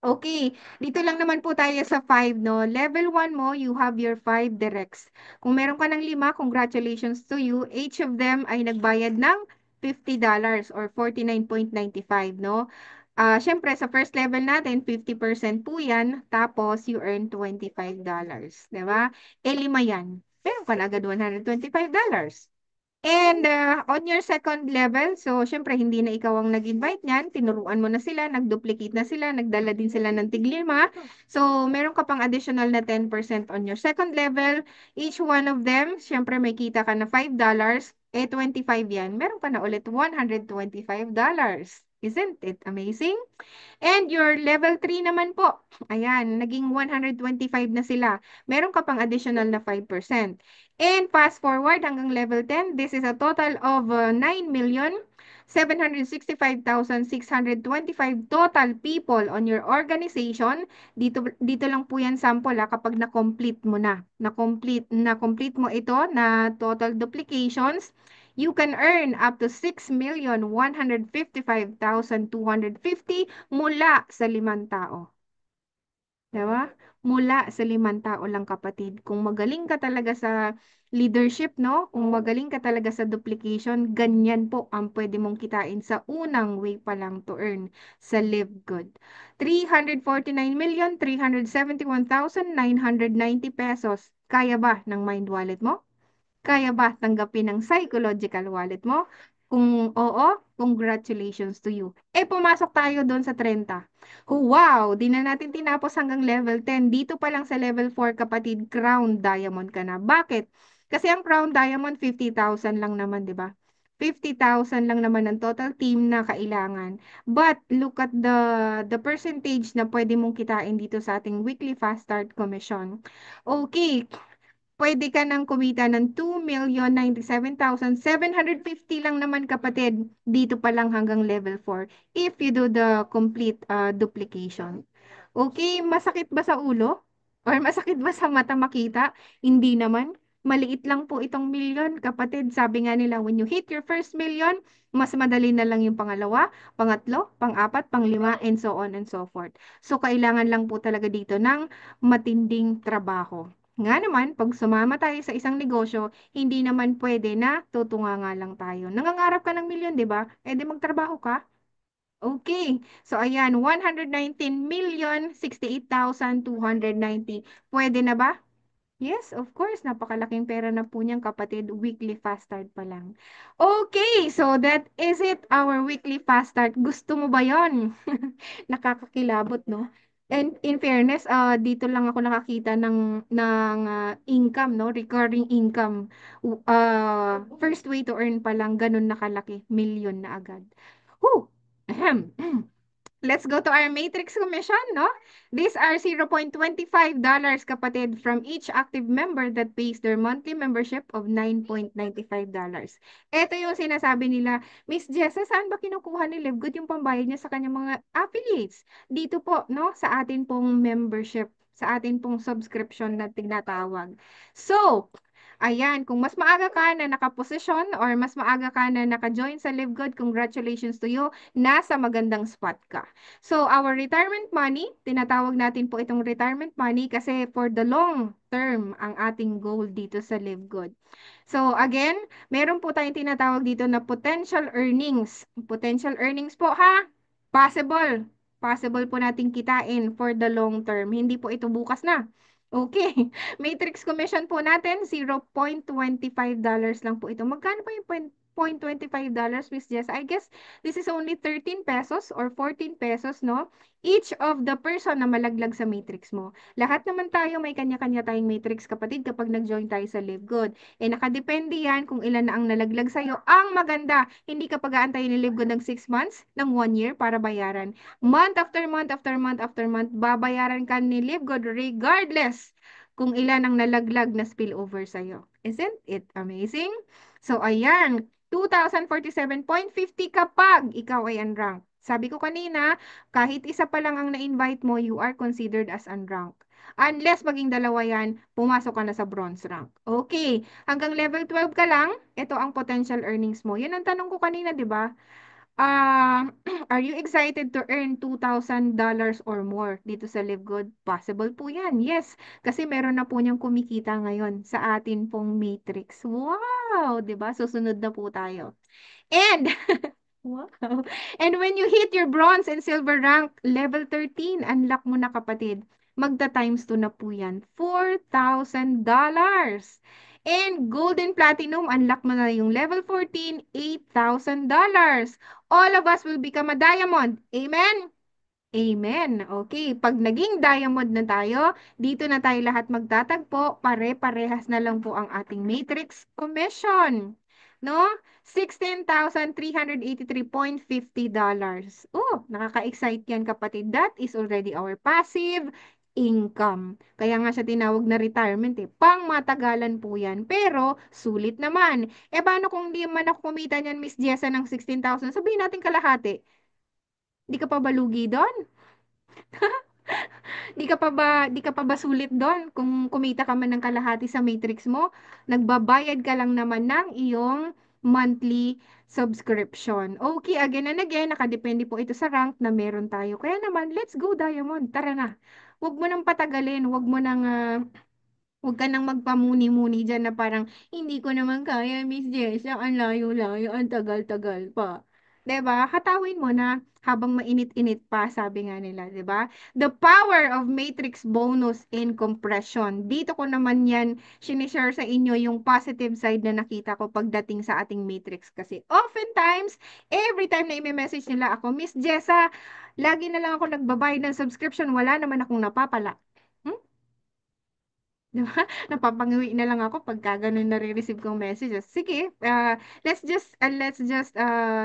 Okay, dito lang naman po tayo sa 5, no? Level 1 mo, you have your 5 directs. Kung meron ka ng 5, congratulations to you. Each of them ay nagbayad ng $50 or 49.95, no? Syempre, sa first level natin, 50% po yan. Tapos, you earn $25. Diba? Eh, 5 yan. Meron ka na agad $125. And on your second level, so syempre hindi na ikaw ang nag-invite niyan, tinuruan mo na sila, nag-duplicate na sila, nagdala din sila ng tig-5. So meron ka pang additional na 10% on your second level. Each one of them, syempre may kita ka na $5, eh 25 yan. Meron ka na ulit $125. Isn't it amazing? And your level 3 naman po, ayan, naging 125 na sila. Meron ka pang additional na 5%. And fast forward hanggang level 10, this is a total of 9,765,625 total people on your organization. Dito lang po yan sample kapag na-complete mo na. Na-complete mo ito na total duplications. You can earn up to 6,155,250 mula sa 5 tao. Diba? Mula sa 5 tao lang kapatid. Kung magaling ka talaga sa leadership, no? Kung magaling ka talaga sa duplication, ganyan po ang pwede mong kitain sa unang way pa lang to earn sa Live Good. 349,371,990 pesos. Kaya ba ng Mind Wallet mo? Kaya ba tanggapin ng psychological wallet mo? Kung oo, congratulations to you. Eh, pumasok tayo doon sa 30. Wow! Di na natin tinapos hanggang level 10. Dito pa lang sa level 4, kapatid, Crown Diamond ka na. Bakit? Kasi ang Crown Diamond, 50,000 lang naman, di ba? 50,000 lang naman ang total team na kailangan. But look at the percentage na pwede mong kitain dito sa ating weekly fast start commission. Okay, pwede ka nang kumita ng 2,097,750 lang naman kapatid. Dito pa lang hanggang level 4 if you do the complete duplication. Okay, masakit ba sa ulo? Or masakit ba sa mata makita? Hindi naman. Maliit lang po itong million, kapatid. Sabi nga nila, when you hit your first million, mas madali na lang yung pangalawa, pangatlo, pang-apat, pang-5, and so on and so forth. So, kailangan lang po talaga dito ng matinding trabaho. Nga naman, pag sumama tayo sa isang negosyo, hindi naman pwede na tutunga nga lang tayo. Nangangarap ka ng milyon, di ba? Eh di magtrabaho ka. Okay. So, ayan, 119,068,290. Pwede na ba? Yes, of course. Napakalaking pera na po niyang kapatid. Weekly fast start pa lang. Okay, so that is it, our weekly fast start. Gusto mo ba yon? Nakakakilabot, no? And in fairness, dito lang ako nakakita ng income, no? Recurring income. First way to earn pa lang, ganun nakalaki. Million na agad. Whew! Ahem. Let's go to our matrix commission, no? These are $0.25 kapatid from each active member that pays their monthly membership of $9.95. Ito yung sinasabi nila, Miss Jessa, saan ba kinukuha ni Livegood yung pambayad niya sa kanyang mga affiliates? Dito po, no? Sa atin pong membership, sa atin pong subscription na tinatawag. So, ayan, kung mas maaga ka na nakaposisyon or mas maaga ka na naka-join sa Livegood, congratulations to you, nasa magandang spot ka. So, our retirement money, tinatawag natin po itong retirement money kasi for the long term ang ating goal dito sa Live Good. So, again, meron po tayong tinatawag dito na potential earnings. Potential earnings po ha, possible. Possible po nating kitain for the long term. Hindi po ito bukas na. Okay. Matrix commission po natin, $0.25 lang po ito. Magkano pa yung $0.25, Miss Jess? I guess this is only 13 pesos or 14 pesos, no? Each of the person na malaglag sa matrix mo. Lahat naman tayo may kanya-kanya tayong matrix, kapatid, kapag nag-join tayo sa Live Good. Eh, nakadepende yan kung ilan na ang nalaglag sa'yo. Ang maganda, hindi ka pag-aantayin ni Live Good ng 6 months, ng 1 year para bayaran. Month after month after month after month, babayaran ka ni Live Good regardless kung ilan ang nalaglag na spillover sa'yo. Isn't it amazing? So, ayan, 2,047.50 kapag ikaw ay unranked. Sabi ko kanina, kahit isa pa lang ang na-invite mo, you are considered as unranked. Unless maging dalawa yan, pumasok ka na sa bronze rank. Okay, hanggang level 12 ka lang, ito ang potential earnings mo. Yan ang tanong ko kanina, di ba? Are you excited to earn $2,000 or more dito sa Live Good? Possible po yan. Yes, kasi meron na po niyang kumikita ngayon sa atin pong matrix. Wow! 'Di ba? Susunod na po tayo. And wow. And when you hit your bronze and silver rank, level 13, unlock mo na kapatid. Magta times 2 na po yan. $4,000. And gold and platinum, unlock mo na yung level 14, $8,000. All of us will become a diamond. Amen? Amen. Okay, pag naging diamond na tayo, dito na tayo lahat magtatagpo, pare-parehas na lang po ang ating matrix commission. No? $16,383.50. Oh, nakaka-excite yan kapatid. That is already our passive income. Kaya nga siya tinawag na retirement eh. Pang matagalan po yan. Pero, sulit naman. Eh, paano kung di man ako kumita niyan, Miss Jessa, ng 16,000? Sabihin natin kalahati. Di ka pa balugi doon? Di ka pa ba sulit doon kung kumita ka man ng kalahati sa matrix mo? Nagbabayad ka lang naman ng iyong monthly subscription. Okay, again and again, nakadepende po ito sa rank na meron tayo. Kaya naman, let's go Diamond. Tara na. Huwag mo nang patagalin, huwag mo nang huwag ka nang magpamuni-muni dyan na parang, hindi ko naman kaya, Miss Jessa, ang layo-layo, ang tagal-tagal pa. 'Di ba? Hatawin mo na habang mainit-init pa, sabi nga nila, 'di ba? The power of matrix bonus and compression. Dito ko naman yan sinishare sa inyo yung positive side na nakita ko pagdating sa ating matrix. Kasi oftentimes, every time na i-message nila ako, Miss Jessa, lagi na lang ako nagbabayad ng subscription, wala naman akong napapala. Hmm? Di ba? Napapangiwi na lang ako pagka ganun nare-receive kong messages. Sige, let's just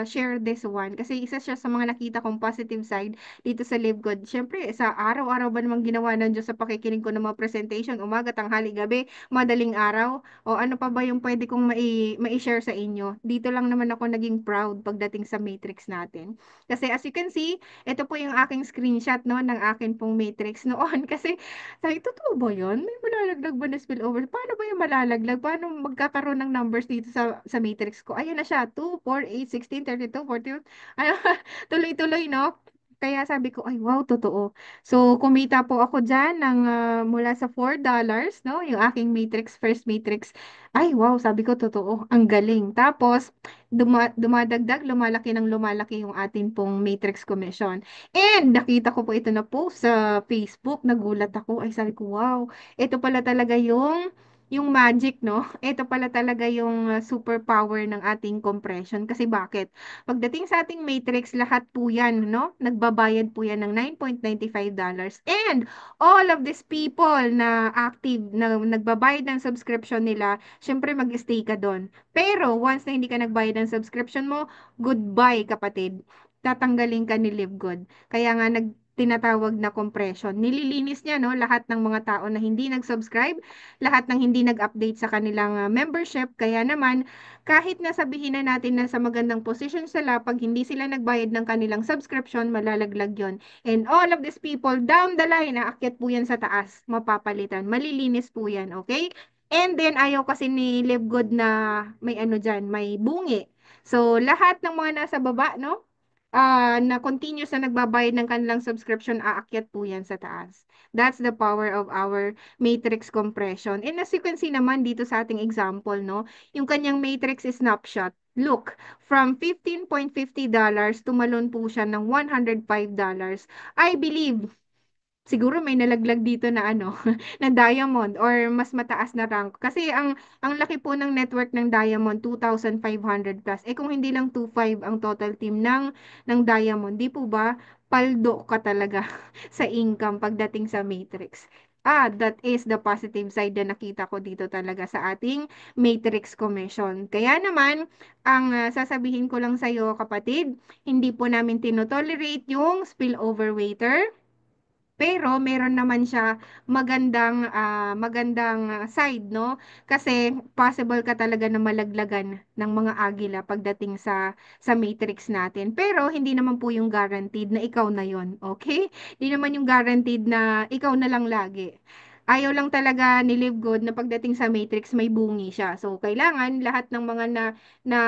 share this one kasi isa siya sa mga nakita kong positive side dito sa Live Good. Siyempre, sa araw-araw ba namang ginawa ng Diyos sa pakikinig ko ng mga presentation, umaga, tanghali, gabi, madaling araw, o ano pa ba yung pwede kong mai-share sa inyo? Dito lang naman ako naging proud pagdating sa matrix natin. Kasi as you can see, ito po yung aking screenshot no ng akin pong matrix noon kasi sabi, totoo ba yun? May malalaglag ba na spillover? Paano ba yung malalaglag? Paano magkakaroon ng numbers dito sa matrix ko? Ayun na siya, 2, 4, 8, 16, 32, 41. Ano, tuloy-tuloy, no? Kaya sabi ko, ay wow, totoo. So, kumita po ako dyan ng mula sa $4, no? Yung aking matrix, first matrix. Ay wow, sabi ko, totoo. Ang galing. Tapos, dumadagdag, lumalaki ng lumalaki yung atin pong matrix commission. And nakita ko po ito na post sa Facebook, nagulat ako. Ay sabi ko, wow, ito pala talaga yung magic, no? Ito pala talaga yung superpower ng ating compression. Kasi bakit? Pagdating sa ating matrix, lahat po yan, no? Nagbabayad po yan ng $9.95. And all of these people na active, na nagbabayad ng subscription nila, syempre mag-stay ka doon. Pero once na hindi ka nagbayad ng subscription mo, goodbye kapatid. tatanggalin ka ni Live Good. Kaya nga tinatawag na compression. Nililinis niya no lahat ng mga tao na hindi nag-subscribe, lahat ng hindi nag-update sa kanilang membership. Kaya naman kahit nasabihin na natin na sa magandang position sila, pag hindi sila nagbayad ng kanilang subscription, malalaglag yon. And all of these people down the line, aakyat po yan sa taas, mapapalitan. Malilinis po yan, okay? And then, ayaw kasi ni Live Good na may ano dyan, may bungi. So, lahat ng mga nasa baba, no? Na continuous na nagbabayad ng kanilang subscription, aakyat po yan sa taas. That's the power of our matrix compression. And as you can see naman dito sa ating example, no? Yung kanyang matrix snapshot. Look, from $15.50 tumalon po siya ng $105. I believe siguro may nalaglag dito na ano, na diamond or mas mataas na rank. Kasi ang laki po ng network ng diamond, 2,500 plus. Eh kung hindi lang 2,500 ang total team ng diamond, di po ba paldo ka talaga sa income pagdating sa matrix. That is the positive side na nakita ko dito talaga sa ating matrix commission. Kaya naman, ang sasabihin ko lang sa iyo kapatid, hindi po namin tinotolerate yung spillover waiter. Pero meron naman siya magandang side, no? Kasi possible ka talaga na malaglagan ng mga agila pagdating sa matrix natin. Pero hindi naman po yung guaranteed na ikaw na yon, okay? Hindi naman yung guaranteed na ikaw na lang lagi. Ayaw lang talaga ni Live Good na pagdating sa matrix may bungi siya. So kailangan lahat ng mga na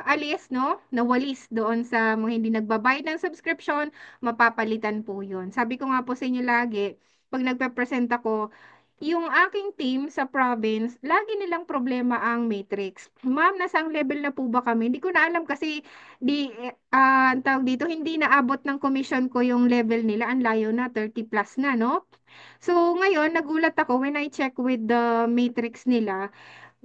alis, no? Nawalis doon sa mga hindi nagbabayad ng subscription, mapapalitan po yun. Sabi ko nga po sa inyo lagi, pag nagpe-present ako, yung aking team sa province, lagi nilang problema ang matrix. Ma'am, nasang level na po ba kami? Hindi ko na alam kasi ang tawag dito, hindi naabot ng commission ko yung level nila. Ang layo na, 30 plus na, no? So, ngayon, nagulat ako when I check with the matrix nila.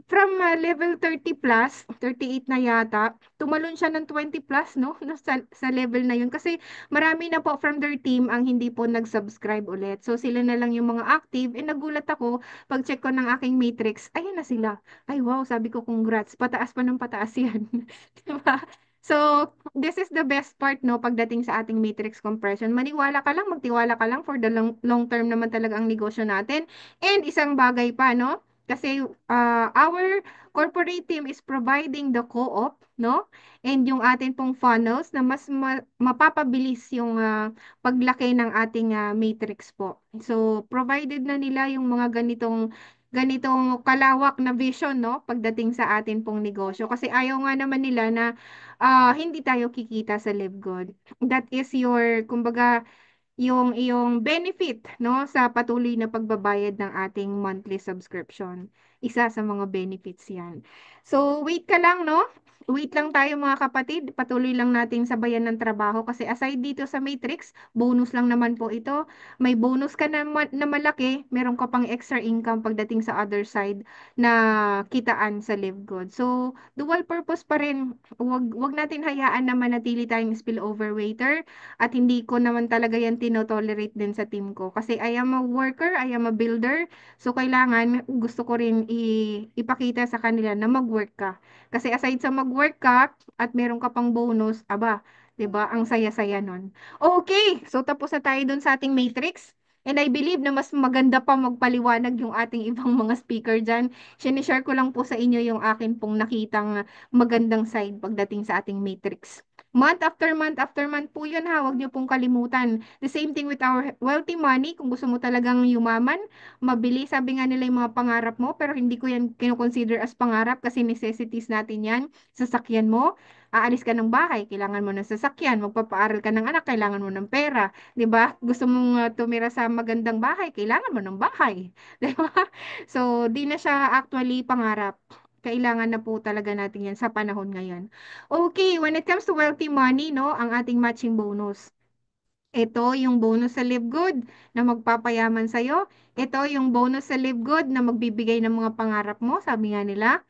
From level 30 plus, 38 na yata, tumalon siya ng 20 plus, no? No, sa level na yun. Kasi marami na po from their team ang hindi po nag-subscribe ulit. So sila na lang yung mga active. And nagulat ako, pag-check ko ng aking matrix, ayun na sila. Ay wow, sabi ko congrats. Pataas pa ng pataas yan. Diba? So, this is the best part, no, pagdating sa ating matrix compression. Maniwala ka lang, magtiwala ka lang for the long term naman talaga ang negosyo natin. And isang bagay pa, no? Kasi our corporate team is providing the co-op, no? And yung atin pong funnels na mas mapapabilis yung paglaki ng ating matrix po. So, provided na nila yung mga ganitong kalawak na vision, no? Pagdating sa atin pong negosyo. Kasi ayaw nga naman nila na hindi tayo kikita sa Live Good. That is your, kumbaga, yung iyong benefit, no, sa patuloy na pagbabayad ng ating monthly subscription. Isa sa mga benefits yan. So, wait ka lang, no? Wait lang tayo mga kapatid. Patuloy lang natin sabayan ng trabaho kasi aside dito sa Matrix, bonus lang naman po ito. May bonus ka na malaki, meron ka pang extra income pagdating sa other side na kitaan sa Live Good. So, dual purpose pa rin. Wag natin hayaan na manatili tayong spillover waiter at hindi ko naman talaga yan tinotolerate din sa team ko. Kasi I am a worker, I am a builder. So, kailangan, gusto ko rin ipakita sa kanila na mag-work ka. Kasi aside sa mag-work ka at meron ka pang bonus, aba, 'di ba? Ang saya-saya nun. Okay, so tapos na tayo dun sa ating matrix. And I believe na mas maganda pa magpaliwanag yung ating ibang mga speaker dyan. Sinishare ko lang po sa inyo yung akin pong nakitang magandang side pagdating sa ating matrix. Month after month po yun ha. Huwag niyo pong kalimutan. The same thing with our wealthy money. Kung gusto mo talagang yumaman, mabili. Sabi nga nila yung mga pangarap mo, pero hindi ko yan kinoconsider as pangarap kasi necessities natin yan. Sasakyan mo, aalis ka ng bahay, kailangan mo ng sasakyan. Magpapaaral ka ng anak, kailangan mo ng pera. 'Di ba? Gusto mong tumira sa magandang bahay, kailangan mo ng bahay. 'Di ba? So, di na siya actually pangarap. Kailangan na po talaga natin yan sa panahon ngayon. Okay, when it comes to wealthy money, no, ang ating matching bonus. Ito yung bonus sa Live Good na magpapayaman sa'yo. Ito yung bonus sa Live Good na magbibigay ng mga pangarap mo, sabi nga nila.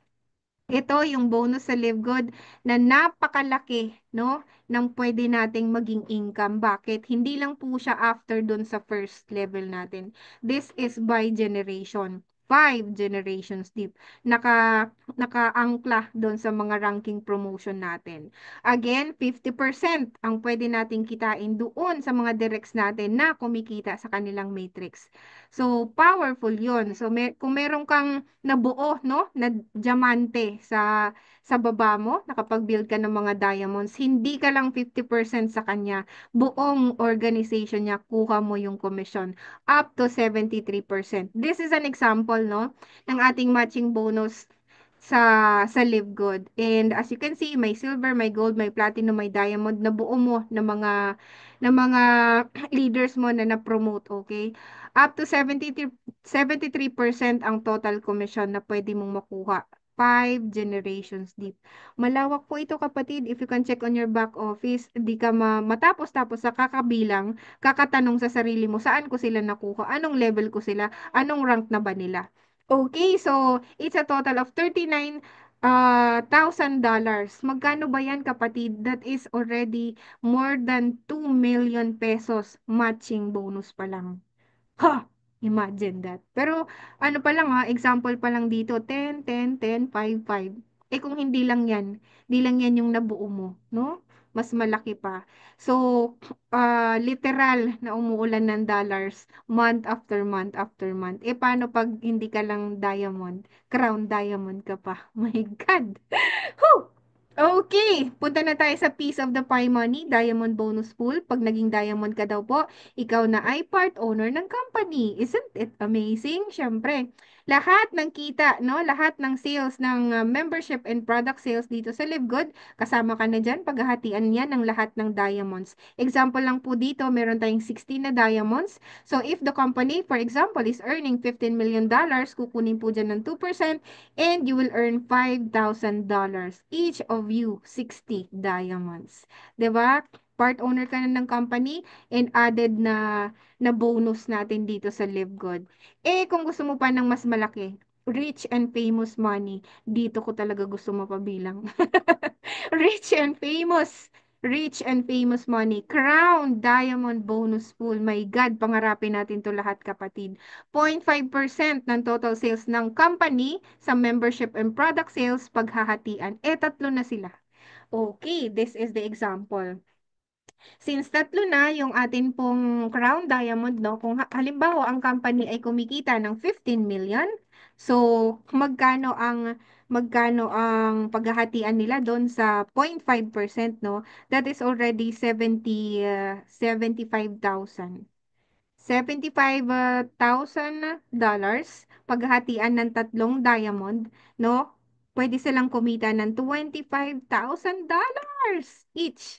Ito yung bonus sa Live Good na napakalaki, no, ng pwede nating maging income. Bakit? Hindi lang po siya after dun sa first level natin. This is by generation. 5 generations deep. Nakaangkla doon sa mga ranking promotion natin. Again, 50% ang pwede nating kitain doon sa mga directs natin na kumikita sa kanilang matrix. So, powerful yun. So, kung meron kang nabuo, no, na diamante sa baba mo, nakapag-build ka ng mga diamonds, hindi ka lang 50% sa kanya, buong organization niya, kuha mo yung commission, up to 73%. This is an example, no, ng ating matching bonus sa Live Good. And as you can see, may silver, may gold, may platinum, may diamond na buo mo ng mga leaders mo na na-promote, okay? Up to 73% ang total commission na pwede mong makuha. 5 generations deep. Malawak po ito kapatid. If you can check on your back office, di ka matapos-tapos sa kakabilang, kakatanong sa sarili mo, saan ko sila nakuha? Anong level ko sila? Anong rank na ba nila? Okay, so it's a total of 39 $1,000. Magkano ba yan kapatid? That is already more than 2 million pesos matching bonus pa lang. Ha! Imagine that. Pero ano pa lang example pa lang dito, 10, 10, 10, 5, 5. Eh kung hindi lang yan yung nabuo mo, no? Mas malaki pa. So, literal na umuulan ng dollars month after month after month. Eh paano pag hindi ka lang diamond, crown diamond ka pa? My God! Whew! Okay, punta na tayo sa piece of the pie money, diamond bonus pool. Pag naging diamond ka daw po, ikaw na ay part owner ng company. Isn't it amazing? Siyempre, lahat ng kita, no? Lahat ng sales ng membership and product sales dito sa Live Good, kasama ka na dyan, paghahatian niya ng lahat ng diamonds. Example lang po dito, meron tayong 16 na diamonds. So, if the company, for example, is earning $15 million, kukunin po dyan ng 2%, and you will earn $5,000. Each of you, 60 diamonds. 'Di ba? Part owner ka na ng company and added na bonus natin dito sa Live Good. Eh, kung gusto mo pa ng mas malaki, rich and famous money, dito ko talaga gusto mapabilang. Rich and famous. Rich and famous money. Crown Diamond Bonus Pool. My God, pangarapin natin to lahat kapatid. 0.5% ng total sales ng company sa membership and product sales paghahatian. Eh, tatlo na sila. Okay, this is the example. Since tatlo na yung atin pong Crown Diamond, no? Kung halimbawa ang company ay kumikita ng 15 million, so magkano ang paghahatian nila doon sa 0.5%, no? That is already 75,000. $75,000 paghahatian ng tatlong diamond, no? Pwede silang kumita ng $25,000 each.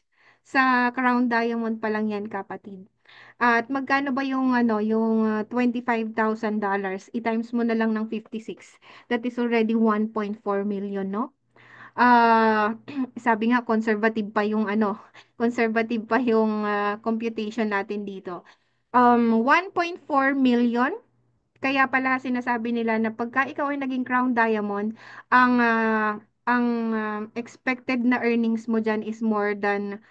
Sa Crown Diamond pa lang yan, kapatid. At magkano ba yung $25,000? I-times mo na lang ng 56. That is already 1.4 million, no? Sabi nga conservative pa yung conservative pa yung computation natin dito. 1.4 million. Kaya pala sinasabi nila na pagka ikaw ay naging Crown Diamond, ang expected na earnings mo diyan is more than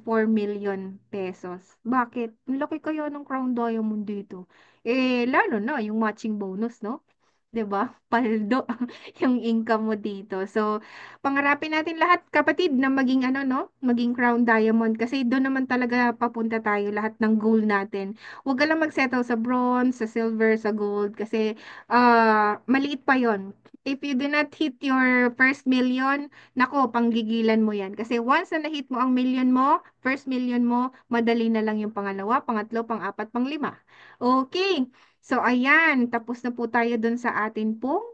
4 million pesos. Bakit? Ang laki kaya ng Crown Diamond dito. Eh, lalo na yung matching bonus, no? 'Di ba? Paldo yung income mo dito. So, pangarapin natin lahat, kapatid, na maging maging Crown Diamond kasi doon naman talaga papunta tayo lahat ng goal natin. Huwag ka lang mag-settle sa bronze, sa silver, sa gold kasi maliit pa 'yon. If you do not hit your first million, nako, panggigilan mo 'yan. Kasi once na na-hit mo ang million mo, first million mo, madali na lang yung pangalawa, pangatlo, pang-apat, pang-lima. Okay. So, ayan, tapos na po tayo dun sa atin pong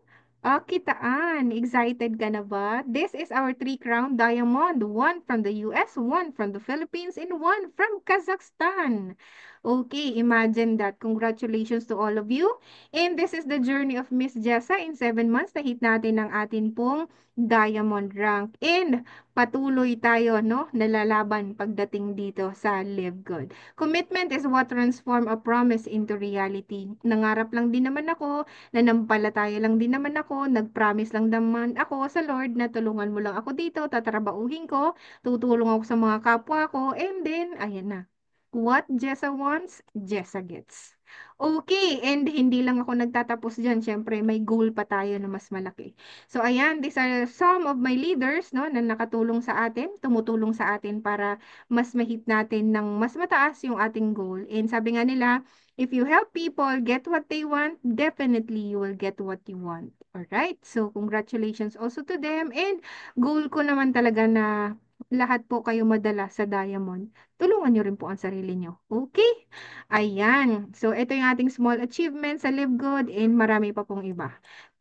kitaan. Excited ka na ba? This is our 3 crown diamond. One from the US, one from the Philippines, and one from Kazakhstan. Okay, imagine that. Congratulations to all of you. And this is the journey of Miss Jessa. In 7 months, na-hit natin ang atin pong diamond rank. And patuloy tayo, no, nalalaban pagdating dito sa Live Good. Commitment is what transform a promise into reality. Nangarap lang din naman ako, nanampalataya lang din naman ako, nag-promise lang naman ako sa Lord na tulungan mo lang ako dito, tatrabauhin ko, tutulong ako sa mga kapwa ko, and then, ayan na. What Jessa wants, Jessa gets. Okay, and hindi lang ako nagtatapos diyan, siyempre may goal pa tayo na mas malaki. So ayan, these are some of my leaders 'no, na nakatulong sa atin, tumutulong sa atin para mas ma-hit natin ng mas mataas yung ating goal. And sabi nga nila, if you help people get what they want, definitely you will get what you want. Alright? So congratulations also to them, and goal ko naman talaga na lahat po kayo madala sa Diamond. Tulungan niyo rin po ang sarili niyo. Okay? Ayan. So, ito yung ating small achievement sa Live Good, and marami pa pong iba.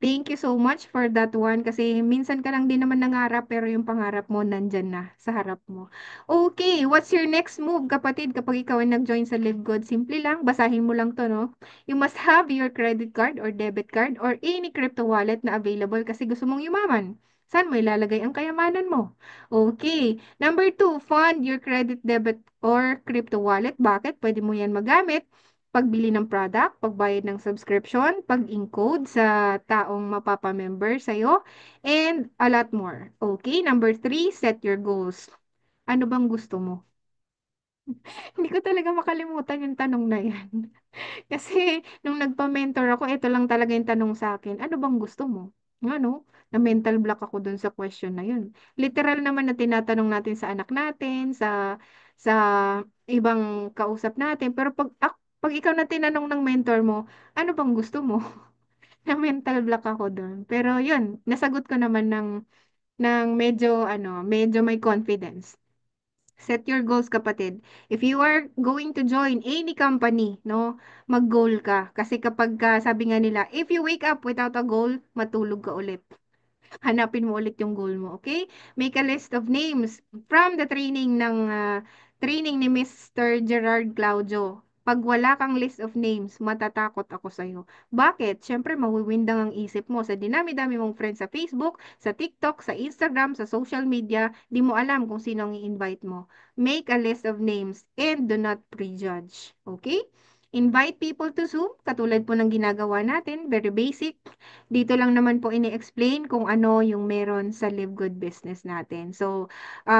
Thank you so much for that one kasi minsan ka lang din naman nangarap pero yung pangarap mo nandyan na sa harap mo. Okay, what's your next move, kapatid, kapag ikaw ay nag-join sa Live Good? Simple lang, basahin mo lang to, no? You must have your credit card or debit card or any crypto wallet na available kasi gusto mong yumaman. Saan mo ilalagay ang kayamanan mo? Okay. Number two, fund your credit, debit, or crypto wallet. Bakit? Pwede mo yan magamit pagbili ng product, pagbayad ng subscription, pag-encode sa taong mapapamember sa'yo, and a lot more. Okay? Number three, set your goals. Ano bang gusto mo? Hindi ko talaga makalimutan yung tanong na yan. Kasi nung nagpa-mentor ako, ito lang talaga yung tanong sa akin, ano bang gusto mo? Ano? Na mental block ako dun sa question na yun. Literal naman na tinatanong natin sa anak natin, sa ibang kausap natin. Pero pag ikaw na tinanong ng mentor mo, ano bang gusto mo? Na mental block ako dun. Pero yun, nasagot ko naman ng medyo, medyo may confidence. Set your goals, kapatid. If you are going to join any company, no, mag-goal ka. Kasi kapag sabi nga nila, if you wake up without a goal, matulog ka ulit. Hanapin mo ulit yung goal mo, okay? Make a list of names from the training ni Mr. Gerard Claudio. Pag wala kang list of names, matatakot ako sa'yo. Bakit? Siyempre, mawiwindang ang isip mo sa dinami-dami mong friends sa Facebook, sa TikTok, sa Instagram, sa social media. Di mo alam kung sino ang i-invite mo. Make a list of names and do not prejudge. Okay? Invite people to Zoom, katulad po ng ginagawa natin, very basic. Dito lang naman po ini-explain kung ano yung meron sa Live Good business natin. So,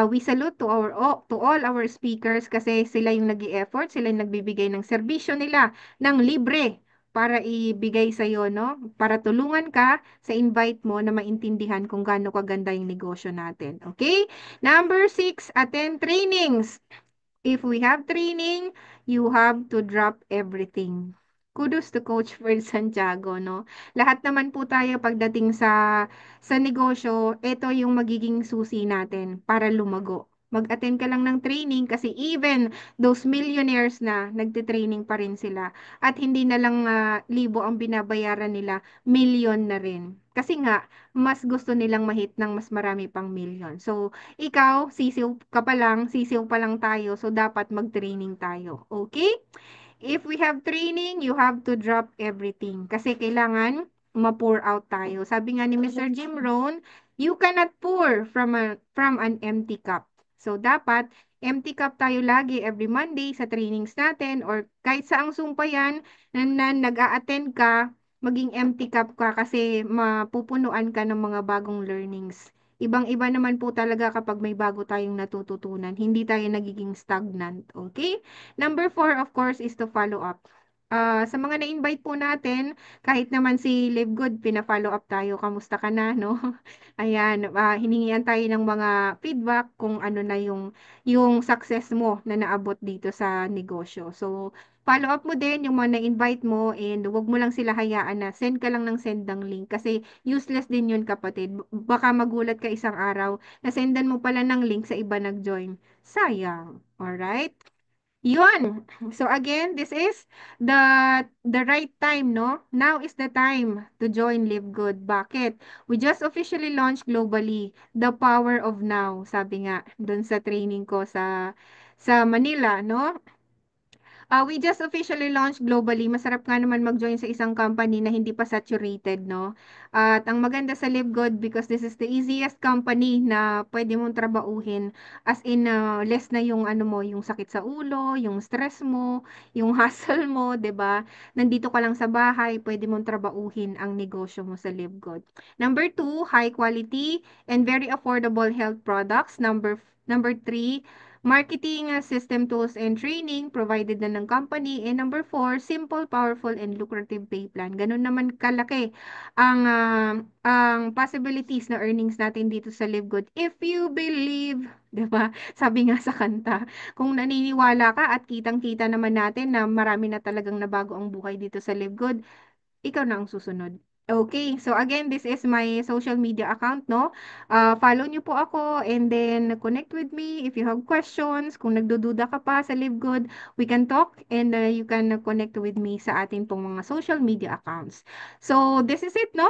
we salute to all our speakers kasi sila yung nag-i-effort, sila yung nagbibigay ng serbisyo nila ng libre para ibigay sa iyo, no? Para tulungan ka sa invite mo na maintindihan kung gaano kaganda yung negosyo natin. Okay? Number 6, attend trainings. If we have training, you have to drop everything. Kudos to Coach Ferd Santiago, no? Lahat naman po tayo pagdating sa negosyo, ito yung magiging susi natin para lumago. Mag-attend ka lang ng training kasi even those millionaires na, nagte-training pa rin sila. At hindi na lang libo ang binabayaran nila, million na rin. Kasi nga, mas gusto nilang mahit ng mas marami pang million. So, ikaw, sisiw pa lang tayo, so dapat mag-training tayo. Okay? If we have training, you have to drop everything. Kasi kailangan ma-pour out tayo. Sabi nga ni Mr. Jim Rohn, you cannot pour from an empty cup. So, dapat empty cup tayo lagi every Monday sa trainings natin or kahit saang Zoom pa yan na nag-a-attend ka, maging empty cup ka kasi mapupunuan ka ng mga bagong learnings. Ibang-iba naman po talaga kapag may bago tayong natututunan. Hindi tayo nagiging stagnant. Okay? Number 4, of course, is to follow up. Sa mga na-invite po natin, kahit naman si Live Good, pina-follow up tayo. Kamusta ka na, no? Ayan, hiningian tayo ng mga feedback kung ano na yung success mo na naabot dito sa negosyo. So, follow up mo din yung mga na-invite mo, and wag mo lang sila hayaan na send ka lang ng send ng link kasi useless din yun, kapatid. Baka magulat ka isang araw na sendan mo pala ng link sa iba nag-join. Sayang. Alright? Yun. So again, this is the right time, no? Now is the time to join Live Good. Bakit? We just officially launched globally the power of now. Sabi nga dun sa training ko sa Manila, no? We just officially launched globally. Masarap nga naman mag-join sa isang company na hindi pa saturated, no? At ang maganda sa LiveGood, because this is the easiest company na pwede mong trabauhin, as in less na yung ano mo, yung sakit sa ulo, yung stress mo, yung hustle mo, 'di ba? Nandito ka lang sa bahay, pwede mong trabauhin ang negosyo mo sa LiveGood. Number 2, high quality and very affordable health products. Number 3, Marketing system tools and training provided na ng company. And number four, simple, powerful, and lucrative pay plan. Ganun naman kalaki ang possibilities na earnings natin dito sa Live Good. If you believe, 'di ba? Sabi nga sa kanta, kung naniniwala ka at kitang-kita naman natin na marami na talagang nabago ang buhay dito sa Live Good, ikaw na ang susunod. Okay, so again, this is my social media account, no? Follow niyo po ako and then connect with me if you have questions. Kung nagdududa ka pa sa Live Good, we can talk and you can connect with me sa atin pong mga social media accounts. So, this is it, no?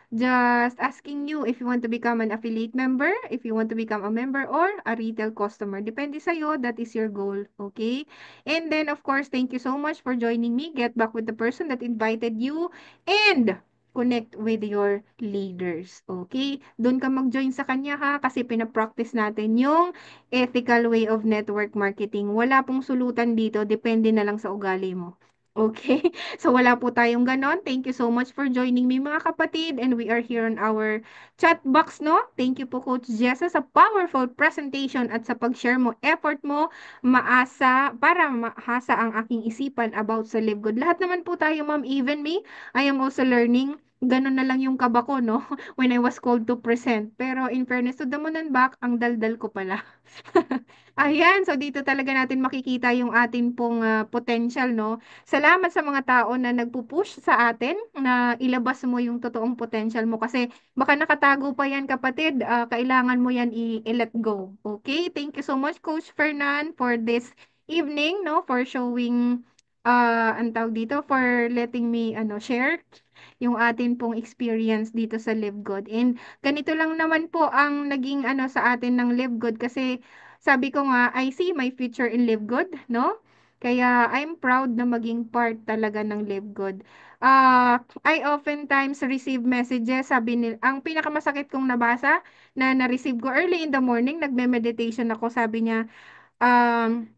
Just asking you if you want to become an affiliate member, if you want to become a member or a retail customer. Depende sa'yo, that is your goal, okay? And then, of course, thank you so much for joining me. Get back with the person that invited you and connect with your leaders. Okay? Doon ka mag-join sa kanya ha kasi pinapractice natin yung ethical way of network marketing. Wala pong sulutan dito. Depende na lang sa ugali mo. Okay? So, wala po tayong ganon. Thank you so much for joining me mga kapatid. And we are here on our chat box, no? Thank you po, Coach Jessa, sa powerful presentation at sa pag-share mo, effort mo para mahasa ang aking isipan about sa Live Good. Lahat naman po tayo, ma'am, even me, I am also learning. Ganun na lang yung kaba ko, no? When I was called to present. Pero in fairness to the moon and back, ang daldal ko pala. Ayan, so dito talaga natin makikita yung atin pong potential, no? Salamat sa mga tao na nagpupush sa atin na ilabas mo yung totoong potential mo kasi baka nakatago pa yan, kapatid. Kailangan mo yan i-let go. Okay? Thank you so much, Coach Fernan, for this evening, no? For showing, ang tawag dito, for letting me, share yung atin pong experience dito sa Live Good. And ganito lang naman po ang naging, sa atin ng Live Good kasi sabi ko nga, I see my future in Live Good, no? Kaya I'm proud na maging part talaga ng Live Good. I oftentimes receive messages, sabi nila, ang pinakamasakit kong nabasa na na-receive ko early in the morning, nagme-meditation ako, sabi niya, um,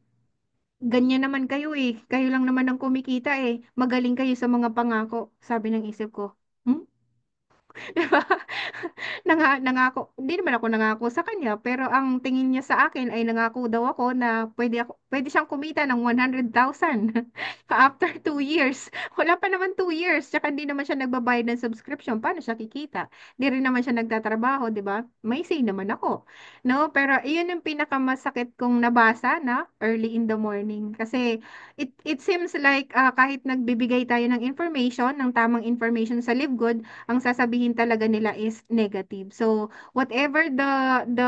ganyan naman kayo eh, kayo lang naman ang kumikita eh, magaling kayo sa mga pangako, sabi ng isip ko. Hmm? 'Di ba? Nangako, hindi naman ako nangako sa kanya, pero ang tingin niya sa akin ay nangako daw ako na pwede siyang kumita ng 100,000 after 2 years. Wala pa naman 2 years, tsaka hindi naman siya nagbabayad ng subscription. Paano siya kikita? Hindi rin naman siya nagtatrabaho, 'di ba? May say naman ako. No, pero iyon yung pinakamasakit kong nabasa na early in the morning kasi it seems like kahit nagbibigay tayo ng information, ng tamang information sa Live Good, ang sasabihin talaga nila is negative. So, whatever the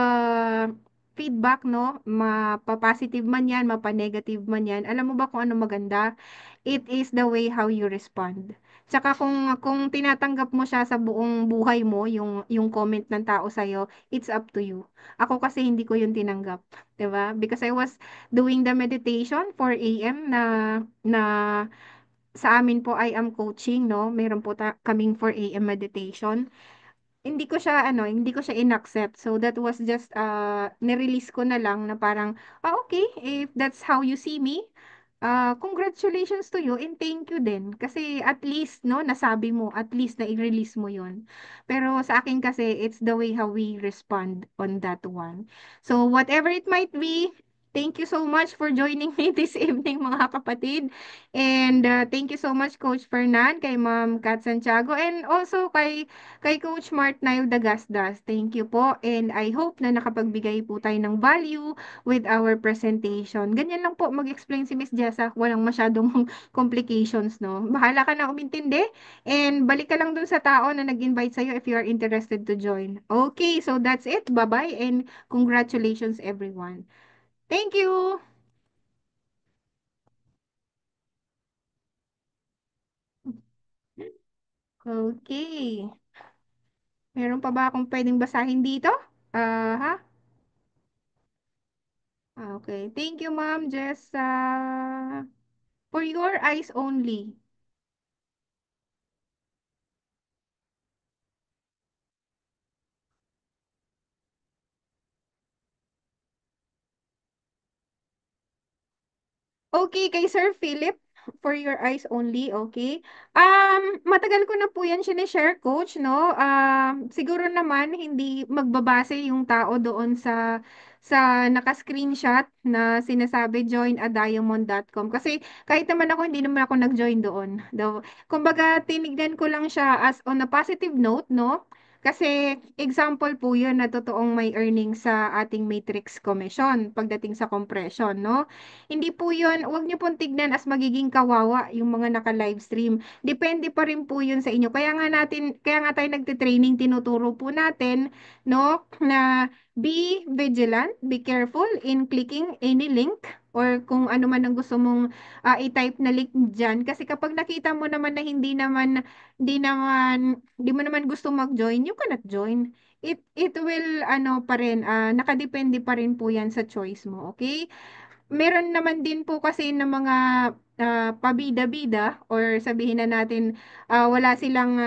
feedback, no, mapa-positive man yan, mapa-negative man yan, alam mo ba kung ano maganda? It is the way how you respond. Tsaka kung tinatanggap mo siya sa buong buhay mo, yung comment ng tao sa'yo, it's up to you. Ako kasi hindi ko yun tinanggap, 'di ba? Because I was doing the meditation 4 AM na sa amin po I am coaching, no? Meron po kaming 4 AM meditation. Hindi ko siya inaccept. So that was just nirelease ko na lang na parang, okay, if that's how you see me, congratulations to you and thank you din. Kasi at least, no, nasabi mo, at least na i-release mo yon. Pero sa akin kasi, it's the way how we respond on that one. So whatever it might be, thank you so much for joining me this evening, mga kapatid. And thank you so much, Coach Fernan, kay Ma'am Kat Santiago, and also kay Coach Mart Nail Dagasdas. Thank you po. And I hope na nakapagbigay po tayo ng value with our presentation. Ganyan lang po mag-explain si Miss Jessa. Walang masyadong complications, no? Bahala ka na umintindi. And balik ka lang dun sa tao na nag-invite sa'yo if you are interested to join. Okay, so that's it. Bye-bye and congratulations everyone. Thank you! Okay. Meron pa ba akong pwedeng basahin dito? Ha? Okay. Thank you, Ma'am Jessa. For your eyes only. Okay, kay Sir Philip. For your eyes only, okay? Matagal ko na po yan sinishare, coach, no? Siguro naman hindi magbabase yung tao doon sa naka-screenshot na sinasabi join@diamond.com kasi kahit naman ako hindi naman ako nag-join doon. Kumbaga tinignan ko lang siya as on a positive note, no? Kasi example po yun na totoong may earnings sa ating matrix commission pagdating sa compression, no? Hindi po yun, huwag niyo pong tignan as magiging kawawa yung mga naka-livestream. Depende pa rin po yun sa inyo. Kaya nga tayo nagte-training, tinuturo po natin, no, na be vigilant, be careful in clicking any link or kung ano man ang gusto mong i-type na link dyan. Kasi kapag nakita mo naman na hindi mo naman gusto mag-join, you cannot join. It will, ano pa rin, nakadepende pa rin po yan sa choice mo, okay? Meron naman din po kasi ng mga pabida-bida or sabihin na natin wala silang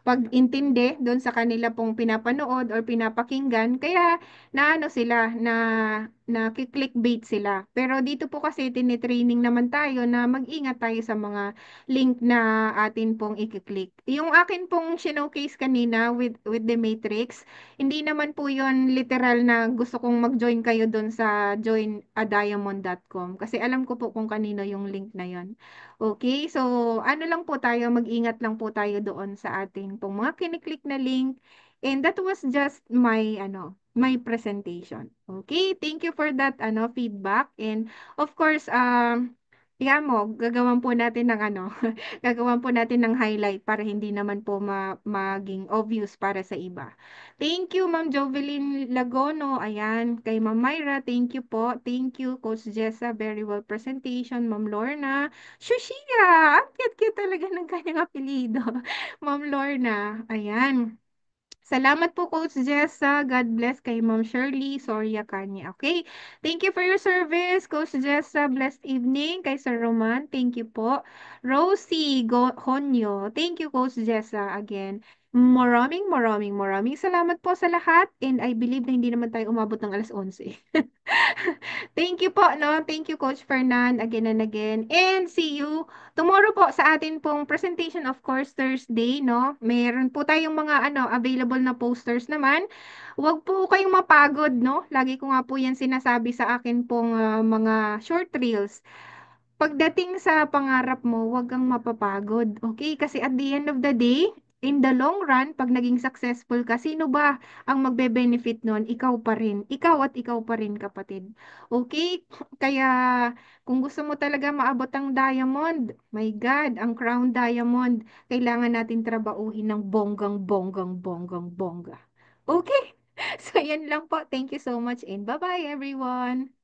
pag-intindi doon sa kanila pong pinapanood or pinapakinggan. Kaya naano sila na clickbait sila. Pero dito po kasi tinitraining naman tayo na mag-ingat tayo sa mga link na atin pong i-click. Yung akin pong showcase kanina with the Matrix, hindi naman po yon literal na gusto kong mag-join kayo doon sa joinadiamond.com kasi alam ko po kung kanino yung link na yon. Okay, so ano lang po tayo, mag-ingat lang po tayo doon sa ating pong mga kiniklik na link. And that was just my presentation. Okay, thank you for that feedback. And of course, mo, gagawan po natin ng gagawan po natin ng highlight para hindi naman po maging obvious para sa iba. Thank you, Ma'am Jovelyn Lagono. Ayan, kay Ma'am Myra, thank you po. Thank you, Coach Jessa, very well presentation. Ma'am Lorna, Shushia, ang cute-cute talaga ng kanyang apelido. Ma'am Lorna, ayan. Salamat po, Coach Jessa. God bless kay Ma'am Shirley Soria Kanya. Okay? Thank you for your service, Coach Jessa. Blessed evening kay Sir Roman. Thank you po. Rosie Honyo. Thank you, Coach Jessa, again. Maraming salamat po sa lahat. And I believe na hindi naman tayo umabot ng alas 11. Thank you po, no? Thank you, Coach Fernan, again and again. And see you tomorrow po sa atin pong presentation, of course, Thursday, no? Meron po tayong mga available na posters naman. Huwag po kayong mapagod, no? Lagi ko nga po yan sinasabi sa akin pong mga short reels. Pagdating sa pangarap mo, huwag kang mapapagod. Okay? Kasi at the end of the day, in the long run, pag naging successful ka, sino ba ang magbe-benefit nun? Ikaw pa rin. Ikaw at ikaw pa rin, kapatid. Okay? Kaya, kung gusto mo talaga maabot ang diamond, my God, ang crown diamond, kailangan natin trabauhin ng bonggang. Okay? So, yan lang po. Thank you so much and bye-bye everyone.